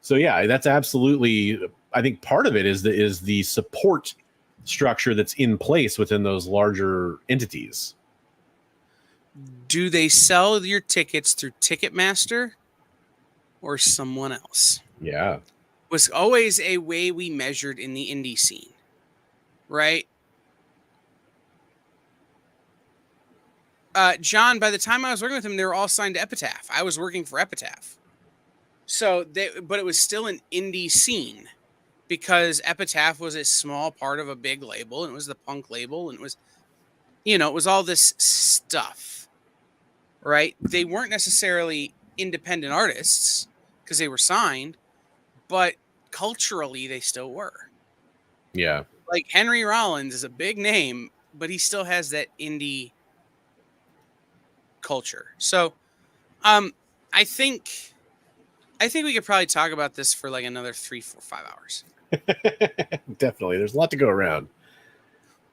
So yeah, that's absolutely, I think part of it is the support structure that's in place within those larger entities. Do they sell your tickets through Ticketmaster or someone else? Yeah. Was always a way we measured in the indie scene, right? John, by the time I was working with them, they were all signed to Epitaph. I was working for Epitaph. But it was still an indie scene because Epitaph was a small part of a big label, and it was the punk label, and it was, it was all this stuff, right? They weren't necessarily independent artists because they were signed, but culturally they still were. Yeah. Like Henry Rollins is a big name, but he still has that indie culture. So, I think we could probably talk about this for like another 3, 4, 5 hours. Definitely. There's a lot to go around.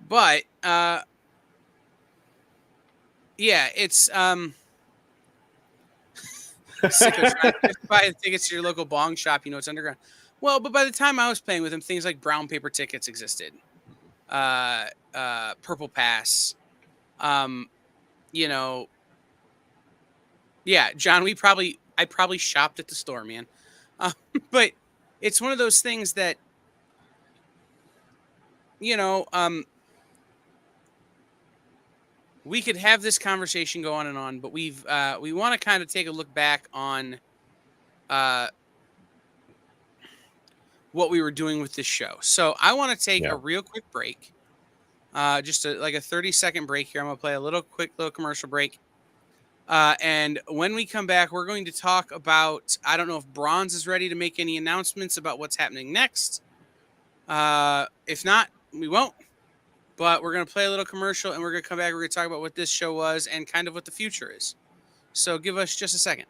But, yeah, it's, Sicko trying to buy tickets to your local bong shop, it's underground. Well, but by the time I was playing with him, things like brown paper tickets existed. Purple Pass. Yeah, John, I probably shopped at the store, man. But it's one of those things that, we could have this conversation go on and on, but we want to kind of take a look back on what we were doing with this show. So I want to take a real quick break, just like a 30-second break here. I'm going to play a quick little commercial break. And when we come back, we're going to talk about, I don't know if Bronze is ready to make any announcements about what's happening next. If not, we won't. But we're going to play a little commercial, and we're going to come back. We're going to talk about what this show was and kind of what the future is. So give us just a second.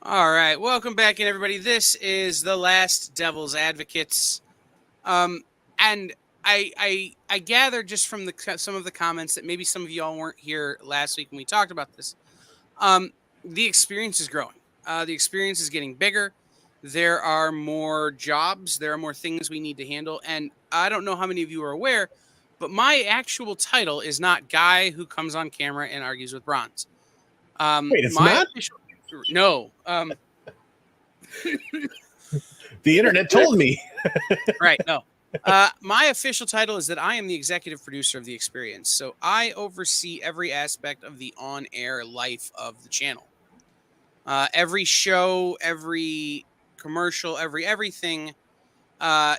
All right, welcome back in, everybody. This is The Last Devil's Advocates. And I gathered just from some of the comments that maybe some of y'all weren't here last week when we talked about this. The experience is growing. The experience is getting bigger. There are more jobs. There are more things we need to handle. And I don't know how many of you are aware, but my actual title is not guy who comes on camera and argues with Bronze. Wait, it's not? No. The internet told me. Right, no. My official title is that I am the executive producer of the experience. So I oversee every aspect of the on-air life of the channel. Every show, every commercial, everything.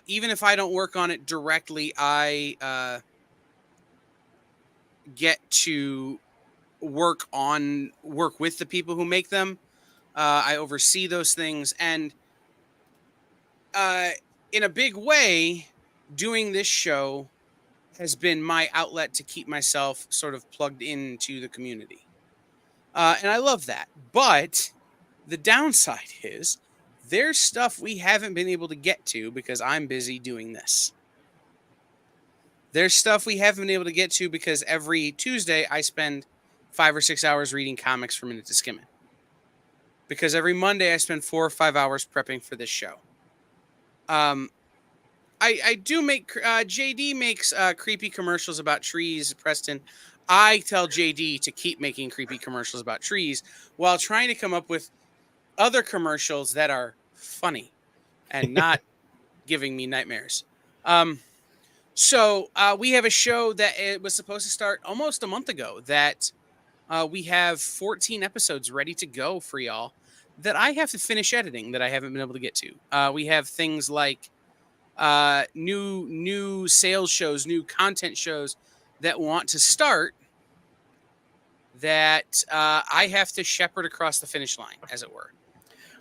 Even if I don't work on it directly, I get to work with the people who make them. I oversee those things, and in a big way, doing this show has been my outlet to keep myself sort of plugged into the community. And I love that. But the downside is there's stuff we haven't been able to get to because I'm busy doing this. There's stuff we haven't been able to get to because every Tuesday I spend 5 or 6 hours reading comics for Minute to Skim It. Because every Monday I spend 4 or 5 hours prepping for this show. I do make JD makes creepy commercials about trees, Preston. I tell JD to keep making creepy commercials about trees while trying to come up with other commercials that are funny and not giving me nightmares. So we have a show that it was supposed to start almost a month ago that we have 14 episodes ready to go for y'all that I have to finish editing that I haven't been able to get to. We have things like new sales shows, new content shows that want to start that I have to shepherd across the finish line, as it were.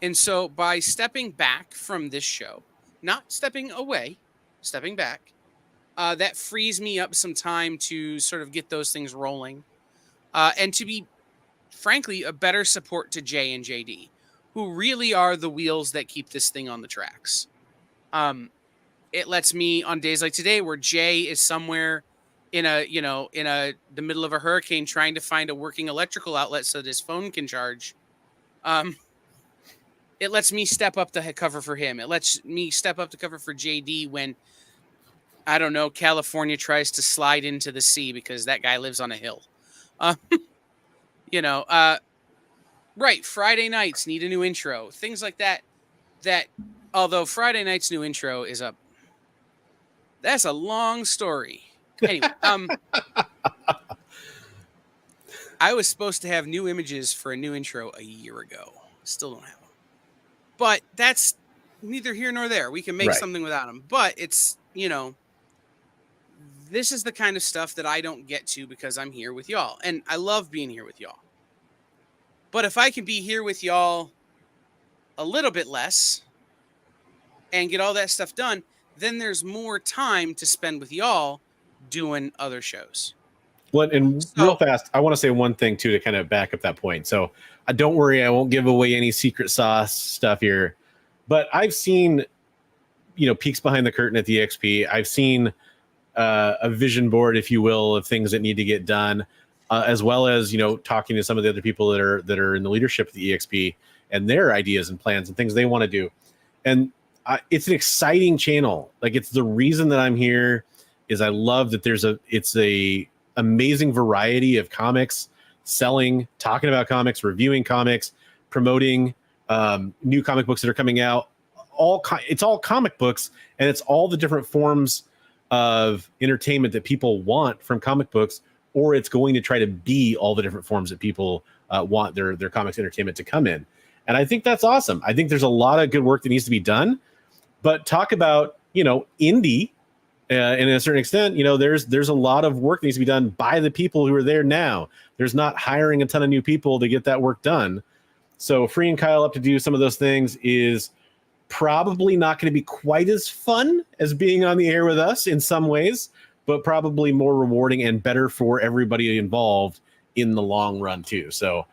And so by stepping back from this show, not stepping away, stepping back, that frees me up some time to sort of get those things rolling and to be, frankly, a better support to Jay and JD, who really are the wheels that keep this thing on the tracks. It lets me, on days like today where Jay is somewhere in the middle of a hurricane trying to find a working electrical outlet so that his phone can charge. It lets me step up to cover for him. It lets me step up to cover for JD when, I don't know, California tries to slide into the sea because that guy lives on a hill. Right. Friday nights need a new intro. Things like that. Although Friday night's new intro that's a long story. Anyway, I was supposed to have new images for a new intro a year ago. Still don't have them. But that's neither here nor there. We can make something without them. But it's, this is the kind of stuff that I don't get to because I'm here with y'all. And I love being here with y'all. But if I can be here with y'all a little bit less and get all that stuff done, then there's more time to spend with y'all doing other shows. Well, and real fast, I want to say one thing too to kind of back up that point. So don't worry, I won't give away any secret sauce stuff here, but I've seen, peeks behind the curtain at the EXP. I've seen a vision board, if you will, of things that need to get done, as well as, talking to some of the other people that are in the leadership of the EXP and their ideas and plans and things they want to do. And it's an exciting channel. Like, it's the reason that I'm here is I love that it's a amazing variety of comics, selling, talking about comics, reviewing comics, promoting new comic books that are coming out. It's all comic books, and it's all the different forms of entertainment that people want from comic books, or it's going to try to be all the different forms that people want their comics entertainment to come in. And I think that's awesome. I think there's a lot of good work that needs to be done. But talk about, indie, and to a certain extent, there's a lot of work that needs to be done by the people who are there now. There's not hiring a ton of new people to get that work done. So freeing Kyle up to do some of those things is probably not going to be quite as fun as being on the air with us in some ways, but probably more rewarding and better for everybody involved in the long run too. So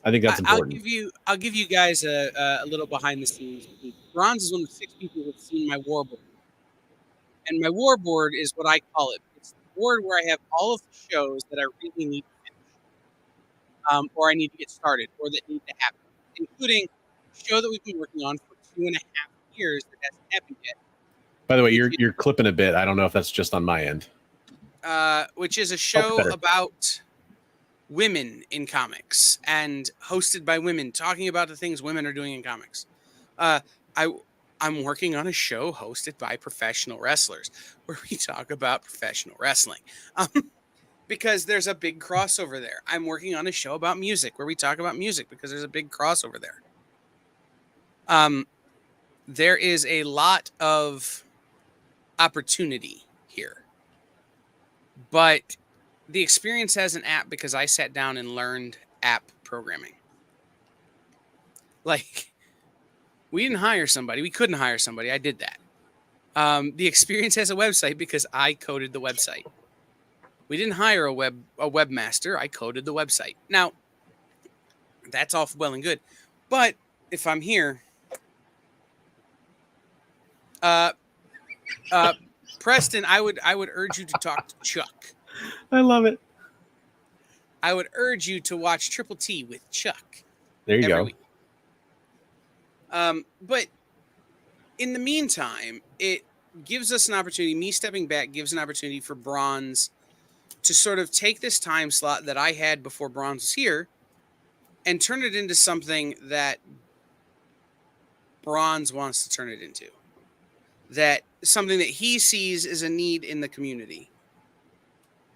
I think that's important. I'll give you guys a little behind the scenes. Bronze is one of the 6 people who've seen my war board. And my war board is what I call it. It's the board where I have all of the shows that I really need to finish, or I need to get started, or that need to happen, including a show that we've been working on for 2.5 years that hasn't happened yet. By the way, you're clipping a bit. I don't know if that's just on my end. Which is a show about women in comics and hosted by women, talking about the things women are doing in comics. I'm working on a show hosted by professional wrestlers where we talk about professional wrestling because there's a big crossover there. I'm working on a show about music where we talk about music because there's a big crossover there. There is a lot of opportunity here, but the experience as an app because I sat down and learned app programming. Like, we didn't hire somebody. We couldn't hire somebody. I did that. The experience as a website because I coded the website. We didn't hire a webmaster. I coded the website. Now, that's all well and good. But if I'm here, Preston, I would urge you to talk to Chuck. I love it. I would urge you to watch Triple T with Chuck. There you go. Week. But in the meantime, it gives us an opportunity. Me stepping back gives an opportunity for Bronze to sort of take this time slot that I had before Bronze was here and turn it into something that Bronze wants to turn it into. That something that he sees as a need in the community.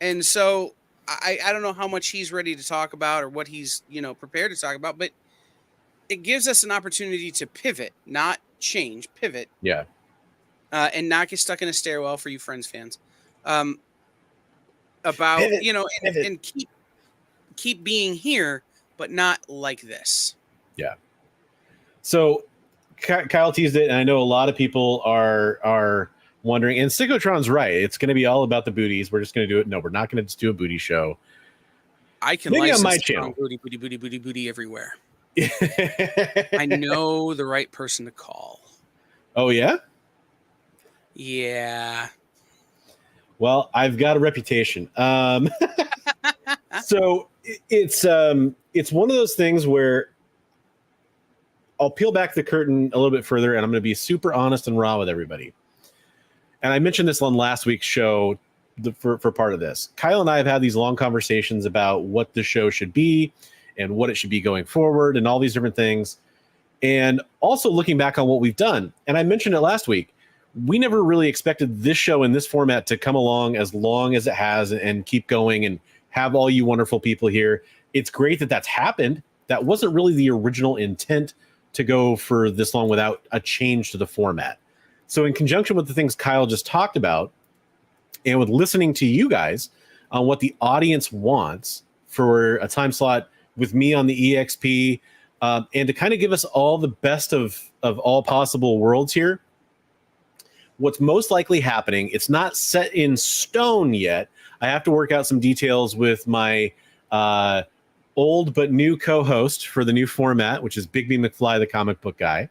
And so I don't know how much he's ready to talk about or what he's, prepared to talk about, but it gives us an opportunity to pivot, not change, pivot. Yeah. And not get stuck in a stairwell for you Friends fans. About, pivot, and keep being here, but not like this. Yeah. So Kyle teased it, and I know a lot of people are wondering, and Psychotron's right. It's going to be all about the booties. We're just going to do it. No, we're not going to just do a booty show. I can maybe license on my channel. Booty everywhere. I know the right person to call. Oh, yeah? Yeah. Well, I've got a reputation. So it's one of those things where I'll peel back the curtain a little bit further, and I'm going to be super honest and raw with everybody. And I mentioned this on last week's show for part of this. Kyle and I have had these long conversations about what the show should be and what it should be going forward and all these different things. And also looking back on what we've done. And I mentioned it last week. We never really expected this show in this format to come along as long as it has and keep going and have all you wonderful people here. It's great that that's happened. That wasn't really the original intent to go for this long without a change to the format. So in conjunction with the things Kyle just talked about, and with listening to you guys on what the audience wants for a time slot with me on the EXP, and to kind of give us all the best of all possible worlds here, what's most likely happening, it's not set in stone yet. I have to work out some details with my old but new co-host for the new format, which is Bigby McFly, the comic book guy.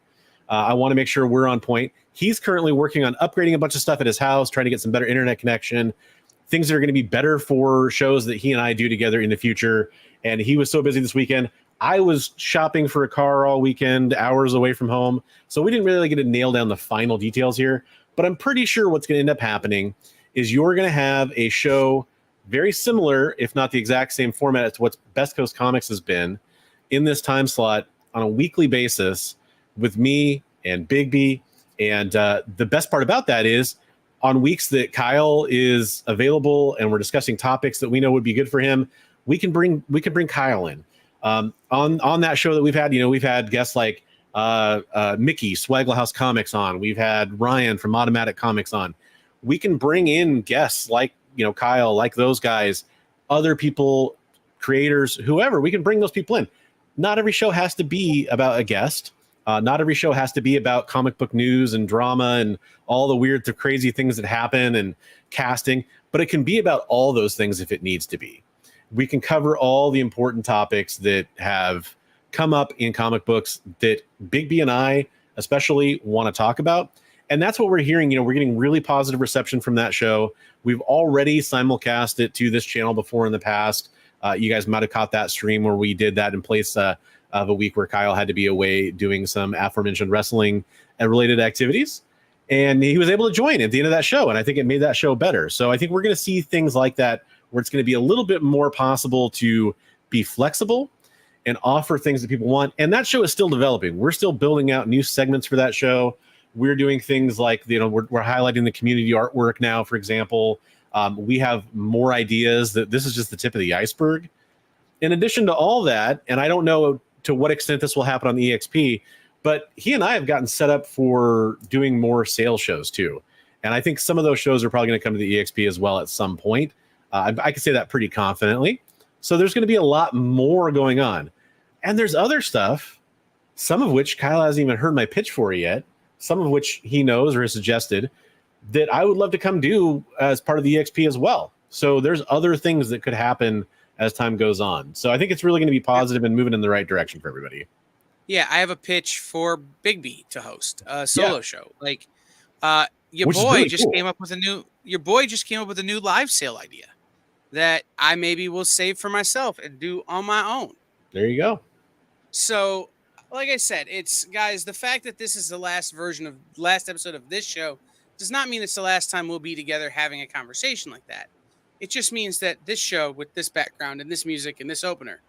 I want to make sure we're on point. He's currently working on upgrading a bunch of stuff at his house, trying to get some better internet connection, things that are going to be better for shows that he and I do together in the future. And he was so busy this weekend. I was shopping for a car all weekend, hours away from home. So we didn't really get to nail down the final details here. But I'm pretty sure what's going to end up happening is you're going to have a show very similar, if not the exact same format as to what Best Coast Comics has been in this time slot on a weekly basis with me and Bigby. And the best part about that is on weeks that Kyle is available and we're discussing topics that we know would be good for him, we can bring Kyle in. On that show that we've had guests like Mickey, Swaggle House Comics on. We've had Ryan from Automatic Comics on. We can bring in guests like, Kyle, like those guys, other people, creators, whoever. We can bring those people in. Not every show has to be about a guest. Not every show has to be about comic book news and drama and all the weird, the crazy things that happen and casting, but it can be about all those things if it needs to be. We can cover all the important topics that have come up in comic books that Bigby and I especially want to talk about. And that's what we're hearing. We're getting really positive reception from that show. We've already simulcast it to this channel before in the past. You guys might have caught that stream where we did that in place of a week where Kyle had to be away doing some aforementioned wrestling and related activities. And he was able to join at the end of that show. And I think it made that show better. So I think we're going to see things like that where it's going to be a little bit more possible to be flexible and offer things that people want. And that show is still developing. We're still building out new segments for that show. We're doing things like, we're highlighting the community artwork now, for example. We have more ideas. That this is just the tip of the iceberg. In addition to all that, and I don't know to what extent this will happen on the EXP, but he and I have gotten set up for doing more sales shows too. And I think some of those shows are probably going to come to the EXP as well at some point. I can say that pretty confidently. So there's going to be a lot more going on. And there's other stuff, some of which Kyle hasn't even heard my pitch for yet, some of which he knows or has suggested that I would love to come do as part of the EXP as well. So there's other things that could happen as time goes on. So I think it's really going to be positive and moving in the right direction for everybody. Yeah, I have a pitch for Big B to host a solo show. Like, your Which is boy really just cool. came up with a new live sale idea that I maybe will save for myself and do on my own. There you go. So, like I said, it's guys, the fact that this is the last episode of this show does not mean it's the last time we'll be together having a conversation like that. It just means that this show with this background and this music and this opener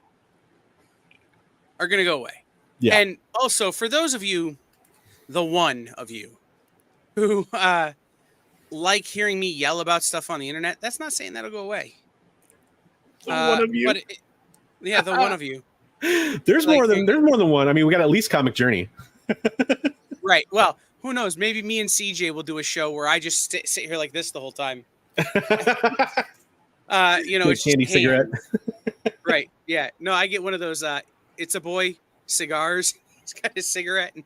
are going to go away. Yeah. And also, for those of you, the one of you who like hearing me yell about stuff on the internet, that's not saying that'll go away. One of you. But the one of you. There's more than one. I mean, we got at least Comic Journey. Right. Well, who knows? Maybe me and CJ will do a show where I just sit here like this the whole time. It's candy cigarette. Right. Yeah. No, I get one of those. It's a boy cigars. He's got a cigarette, and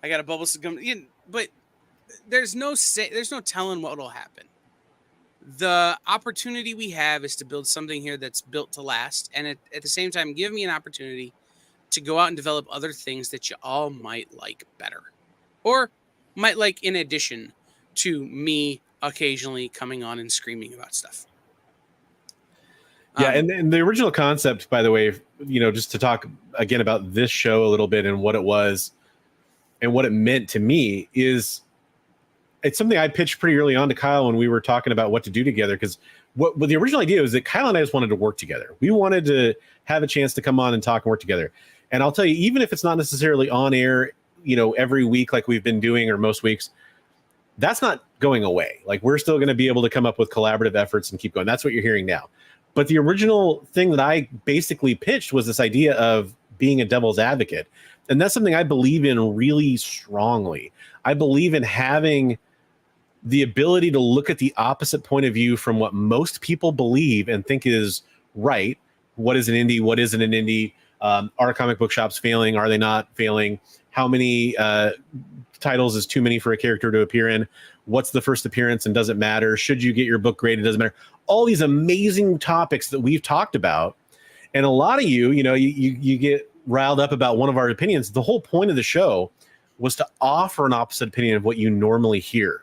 I got a bubble cigar. But there's no telling what will happen. The opportunity we have is to build something here that's built to last, and at the same time, give me an opportunity to go out and develop other things that you all might like better, or might like in addition to me occasionally coming on and screaming about stuff. Yeah, and the original concept, by the way, just to talk again about this show a little bit and what it was and what it meant to me is it's something I pitched pretty early on to Kyle when we were talking about what to do together. Because what the original idea was that Kyle and I just wanted to work together. We wanted to have a chance to come on and talk and work together. And I'll tell you, even if it's not necessarily on air, every week like we've been doing or most weeks, that's not going away. Like we're still going to be able to come up with collaborative efforts and keep going. That's what you're hearing now. But the original thing that I basically pitched was this idea of being a devil's advocate. And that's something I believe in really strongly. I believe in having the ability to look at the opposite point of view from what most people believe and think is right. What is an indie? What isn't an indie? Are comic book shops failing? Are they not failing? How many titles is too many for a character to appear in? What's the first appearance and does it matter? Should you get your book graded? Doesn't matter. All these amazing topics that we've talked about. And a lot of you get riled up about one of our opinions. The whole point of the show was to offer an opposite opinion of what you normally hear.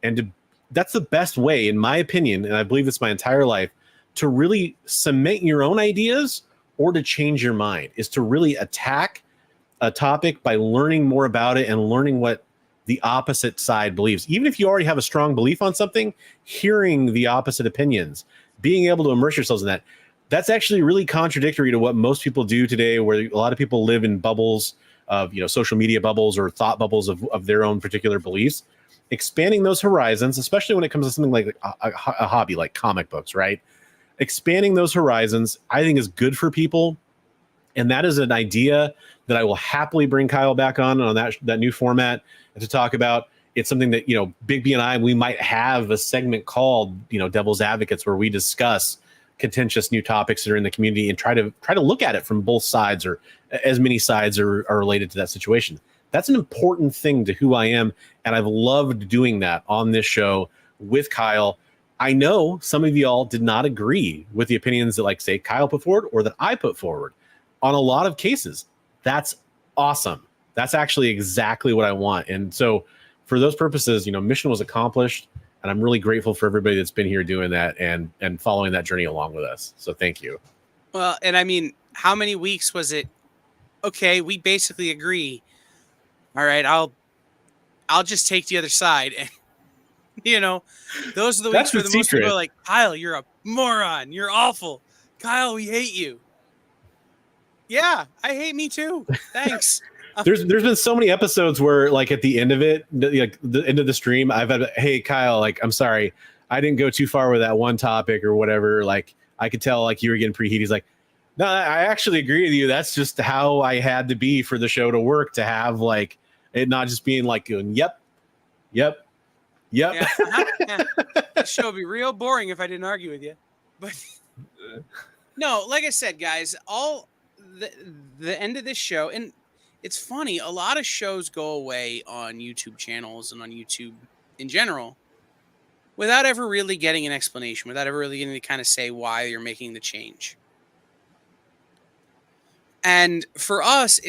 And that's the best way, in my opinion, and I believe this my entire life, to really cement your own ideas or to change your mind, is to really attack a topic by learning more about it and learning what the opposite side believes. Even if you already have a strong belief on something, hearing the opposite opinions, being able to immerse yourselves in that, that's actually really contradictory to what most people do today, where a lot of people live in bubbles of, social media bubbles or thought bubbles of their own particular beliefs. Expanding those horizons, especially when it comes to something like a hobby like comic books, right? Expanding those horizons, I think, is good for people. And that is an idea that I will happily bring Kyle back on that new format to talk about. It's something that, Big B and I, we might have a segment called, Devil's Advocates, where we discuss contentious new topics that are in the community and try to look at it from both sides, or as many sides are related to that situation. That's an important thing to who I am. And I've loved doing that on this show with Kyle. I know some of y'all did not agree with the opinions that, like, say, Kyle put forward or that I put forward on a lot of cases. That's awesome. That's actually exactly what I want. And so for those purposes, mission was accomplished. And I'm really grateful for everybody that's been here doing that and following that journey along with us. So thank you. Well, and I mean, how many weeks was it? Okay, we basically agree. All right, I'll just take the other side. And, those are the weeks where the most people are like, Kyle, you're a moron. You're awful. Kyle, we hate you. Yeah, I hate me too. Thanks. There's been so many episodes where, like, at the end of it, like the end of the stream, I've had, hey, Kyle, like, I'm sorry, I didn't go too far with that one topic or whatever. Like, I could tell, like, you were getting preheated. He's like, no, I actually agree with you. That's just how I had to be for the show to work, to have, like, it not just being like, going, yep. Yeah, yeah. The show would be real boring if I didn't argue with you. But no, like I said, guys, all the end of this show, and it's funny, a lot of shows go away on YouTube channels and on YouTube in general without ever really getting an explanation, without ever really getting to kind of say why you're making the change. And for us,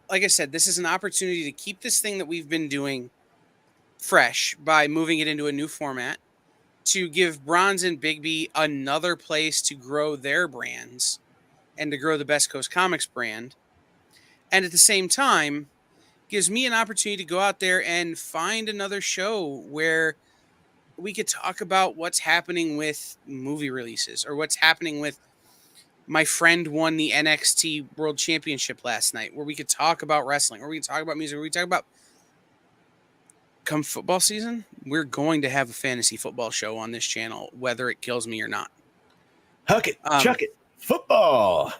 like I said, this is an opportunity to keep this thing that we've been doing fresh by moving it into a new format, to give Bronze and Bigby another place to grow their brands and to grow the Best Coast Comics brand. And at the same time, gives me an opportunity to go out there and find another show where we could talk about what's happening with movie releases, or what's happening with my friend won the NXT World Championship last night, where we could talk about wrestling, or we could talk about music, or we could talk about, come football season, we're going to have a fantasy football show on this channel, whether it kills me or not. Huck it, chuck it, football.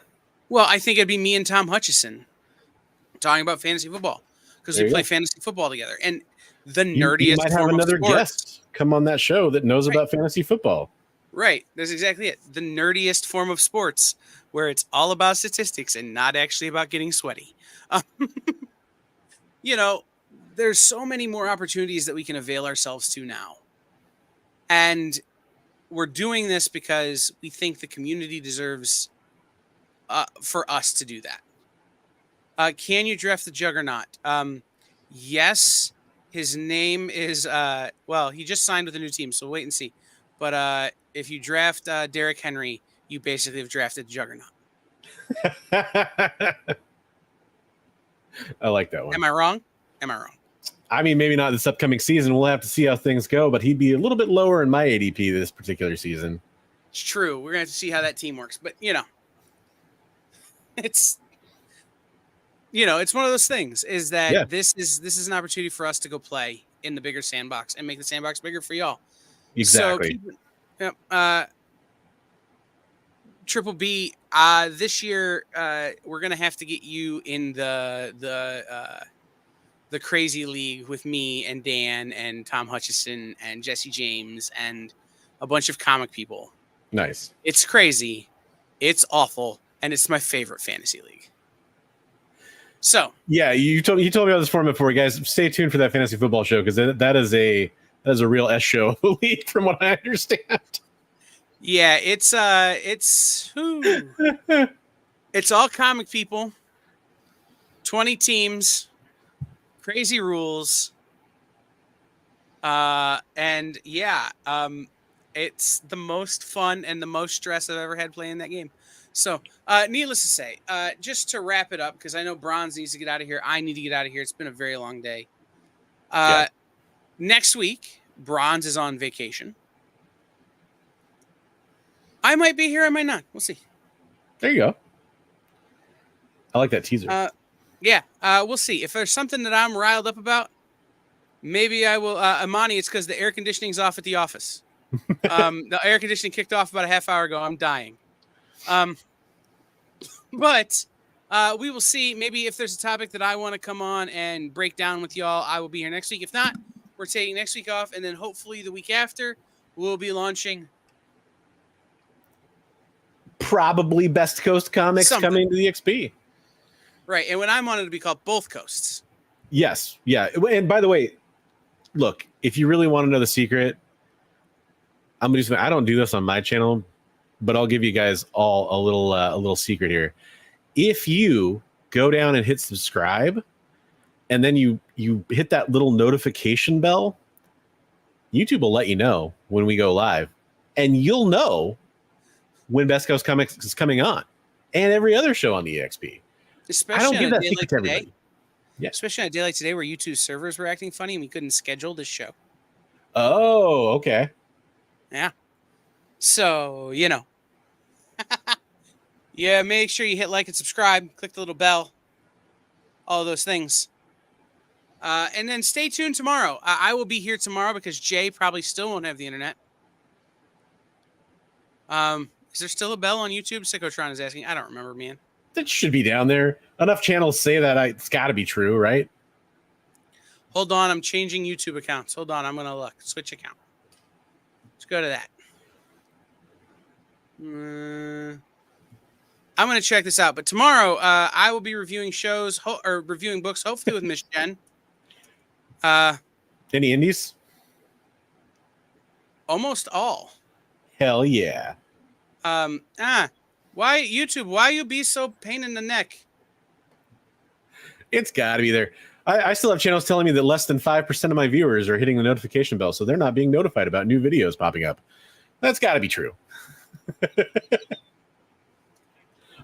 Well, I think it'd be me and Tom Hutchison talking about fantasy football, because we play fantasy football together. And the nerdiest you might have form another of sports, guest come on that show that knows about fantasy football. Right. That's exactly it. The nerdiest form of sports, where it's all about statistics and not actually about getting sweaty. You know, there's so many more opportunities that we can avail ourselves to now. And we're doing this because we think the community deserves for us to do that. Can you draft the Juggernaut? Yes. His name is, he just signed with a new team, so wait and see. But if you draft Derrick Henry, you basically have drafted Juggernaut. I like that one. Am I wrong? I mean, maybe not this upcoming season. We'll have to see how things go, but he'd be a little bit lower in my ADP this particular season. It's true. We're going to have to see how that team works. But, it's one of those things, is that this is an opportunity for us to go play in the bigger sandbox and make the sandbox bigger for y'all. Exactly. So Triple B, this year we're gonna have to get you in the crazy league with me and Dan and Tom Hutchison and Jesse James and a bunch of comic people. Nice. It's crazy, it's awful, and it's my favorite fantasy league. So yeah, you told me about this format before, guys. Stay tuned for that fantasy football show, because that is a real S show league, from what I understand. Yeah, it's all comic people, 20 teams, crazy rules, and it's the most fun and the most stress I've ever had playing that game. So, needless to say, just to wrap it up, because I know Bronze needs to get out of here. I need to get out of here. It's been a very long day. Next week, Bronze is on vacation. I might be here. I might not. We'll see. There you go. I like that teaser. We'll see. If there's something that I'm riled up about, maybe I will. Amani, it's because the air conditioning's off at the office. The air conditioning kicked off about a half hour ago. I'm dying. But we will see. Maybe if there's a topic that I want to come on and break down with y'all, I will be here next week. If not, we're taking next week off, and then hopefully the week after we'll be launching probably Best Coast Comics coming to the XP. Right, and when I'm on, it'll be called Both Coasts. Yes, yeah. And by the way, look, if you really want to know the secret, I'm gonna do something. I don't do this on my channel, but I'll give you guys all a little secret here. If you go down and hit subscribe, and then you hit that little notification bell, YouTube will let you know when we go live, and you'll know when Best Coast Comics is coming on, and every other show on the EXP. Especially I don't give that secret to everybody. Yeah. Especially on a day like today where YouTube's servers were acting funny and we couldn't schedule this show. Oh, okay. Yeah. So, yeah, make sure you hit like and subscribe, click the little bell, all those things. And then stay tuned tomorrow. I will be here tomorrow because Jay probably still won't have the internet. Is there still a bell on YouTube? Psychotron is asking. I don't remember, man. That should be down there. Enough channels say that it's got to be true, right? Hold on. I'm changing YouTube accounts. Hold on. I'm going to look. Switch account. Let's go to that. I'm going to check this out. But tomorrow, I will be reviewing shows or reviewing books, hopefully with Miss Jen. Any indies? Almost all. Hell yeah. Why YouTube? Why you be so pain in the neck? It's got to be there. I still have channels telling me that less than 5% of my viewers are hitting the notification bell, so they're not being notified about new videos popping up. That's got to be true.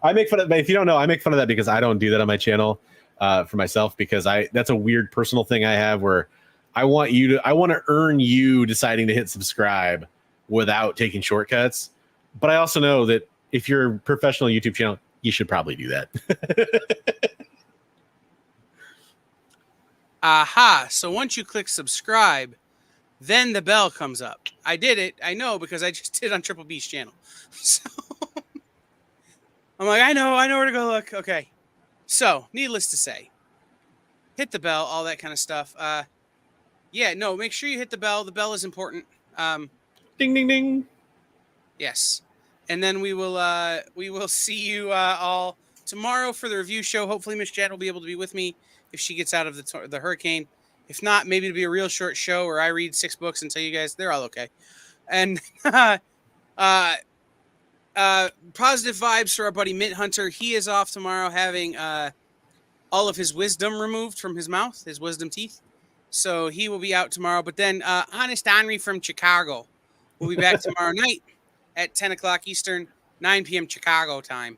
I make fun of, if you don't know, I make fun of that because I don't do that on my channel for myself, because that's a weird personal thing I have where I want to earn you deciding to hit subscribe without taking shortcuts. But I also know that if you're a professional YouTube channel, you should probably do that. Aha. So once you click subscribe, then the bell comes up. I did it. I know, because I just did on Triple B's channel. So I'm like, I know where to go look. Okay. So needless to say, hit the bell, all that kind of stuff. Yeah, no, make sure you hit the bell. The bell is important. Ding, ding, ding. Yes. And then we will see you all tomorrow for the review show. Hopefully Miss Jen will be able to be with me if she gets out of the hurricane. If not, maybe it'll be a real short show where I read 6 books and tell you guys they're all okay. And positive vibes for our buddy Mint Hunter. He is off tomorrow having all of his wisdom removed from his mouth, his wisdom teeth. So he will be out tomorrow. But then Honest Henry from Chicago will be back tomorrow night at 10 o'clock Eastern, 9 p.m. Chicago time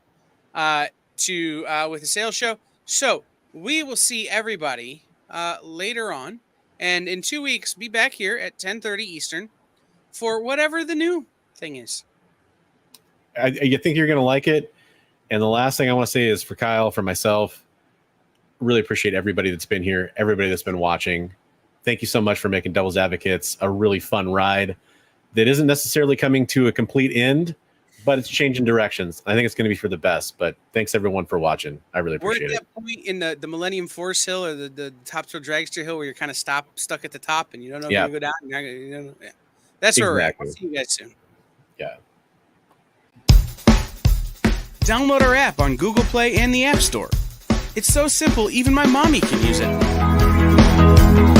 with a sales show. So we will see everybody later on. And in 2 weeks, be back here at 10:30 Eastern for whatever the new thing is. You think you're going to like it. And the last thing I want to say is for Kyle, for myself, really appreciate everybody that's been here, everybody that's been watching. Thank you so much for making Devil's Advocates a really fun ride that isn't necessarily coming to a complete end, but it's changing directions. I think it's going to be for the best. But thanks everyone for watching. I really appreciate it. We're at that point in the Millennium Force Hill or the Top Thrill Dragster Hill where you're kind of stuck at the top and you don't know if you're going to go down. You don't know. Yeah. That's where we're at. I'll see you guys soon. Yeah. Download our app on Google Play and the App Store. It's so simple, even my mommy can use it.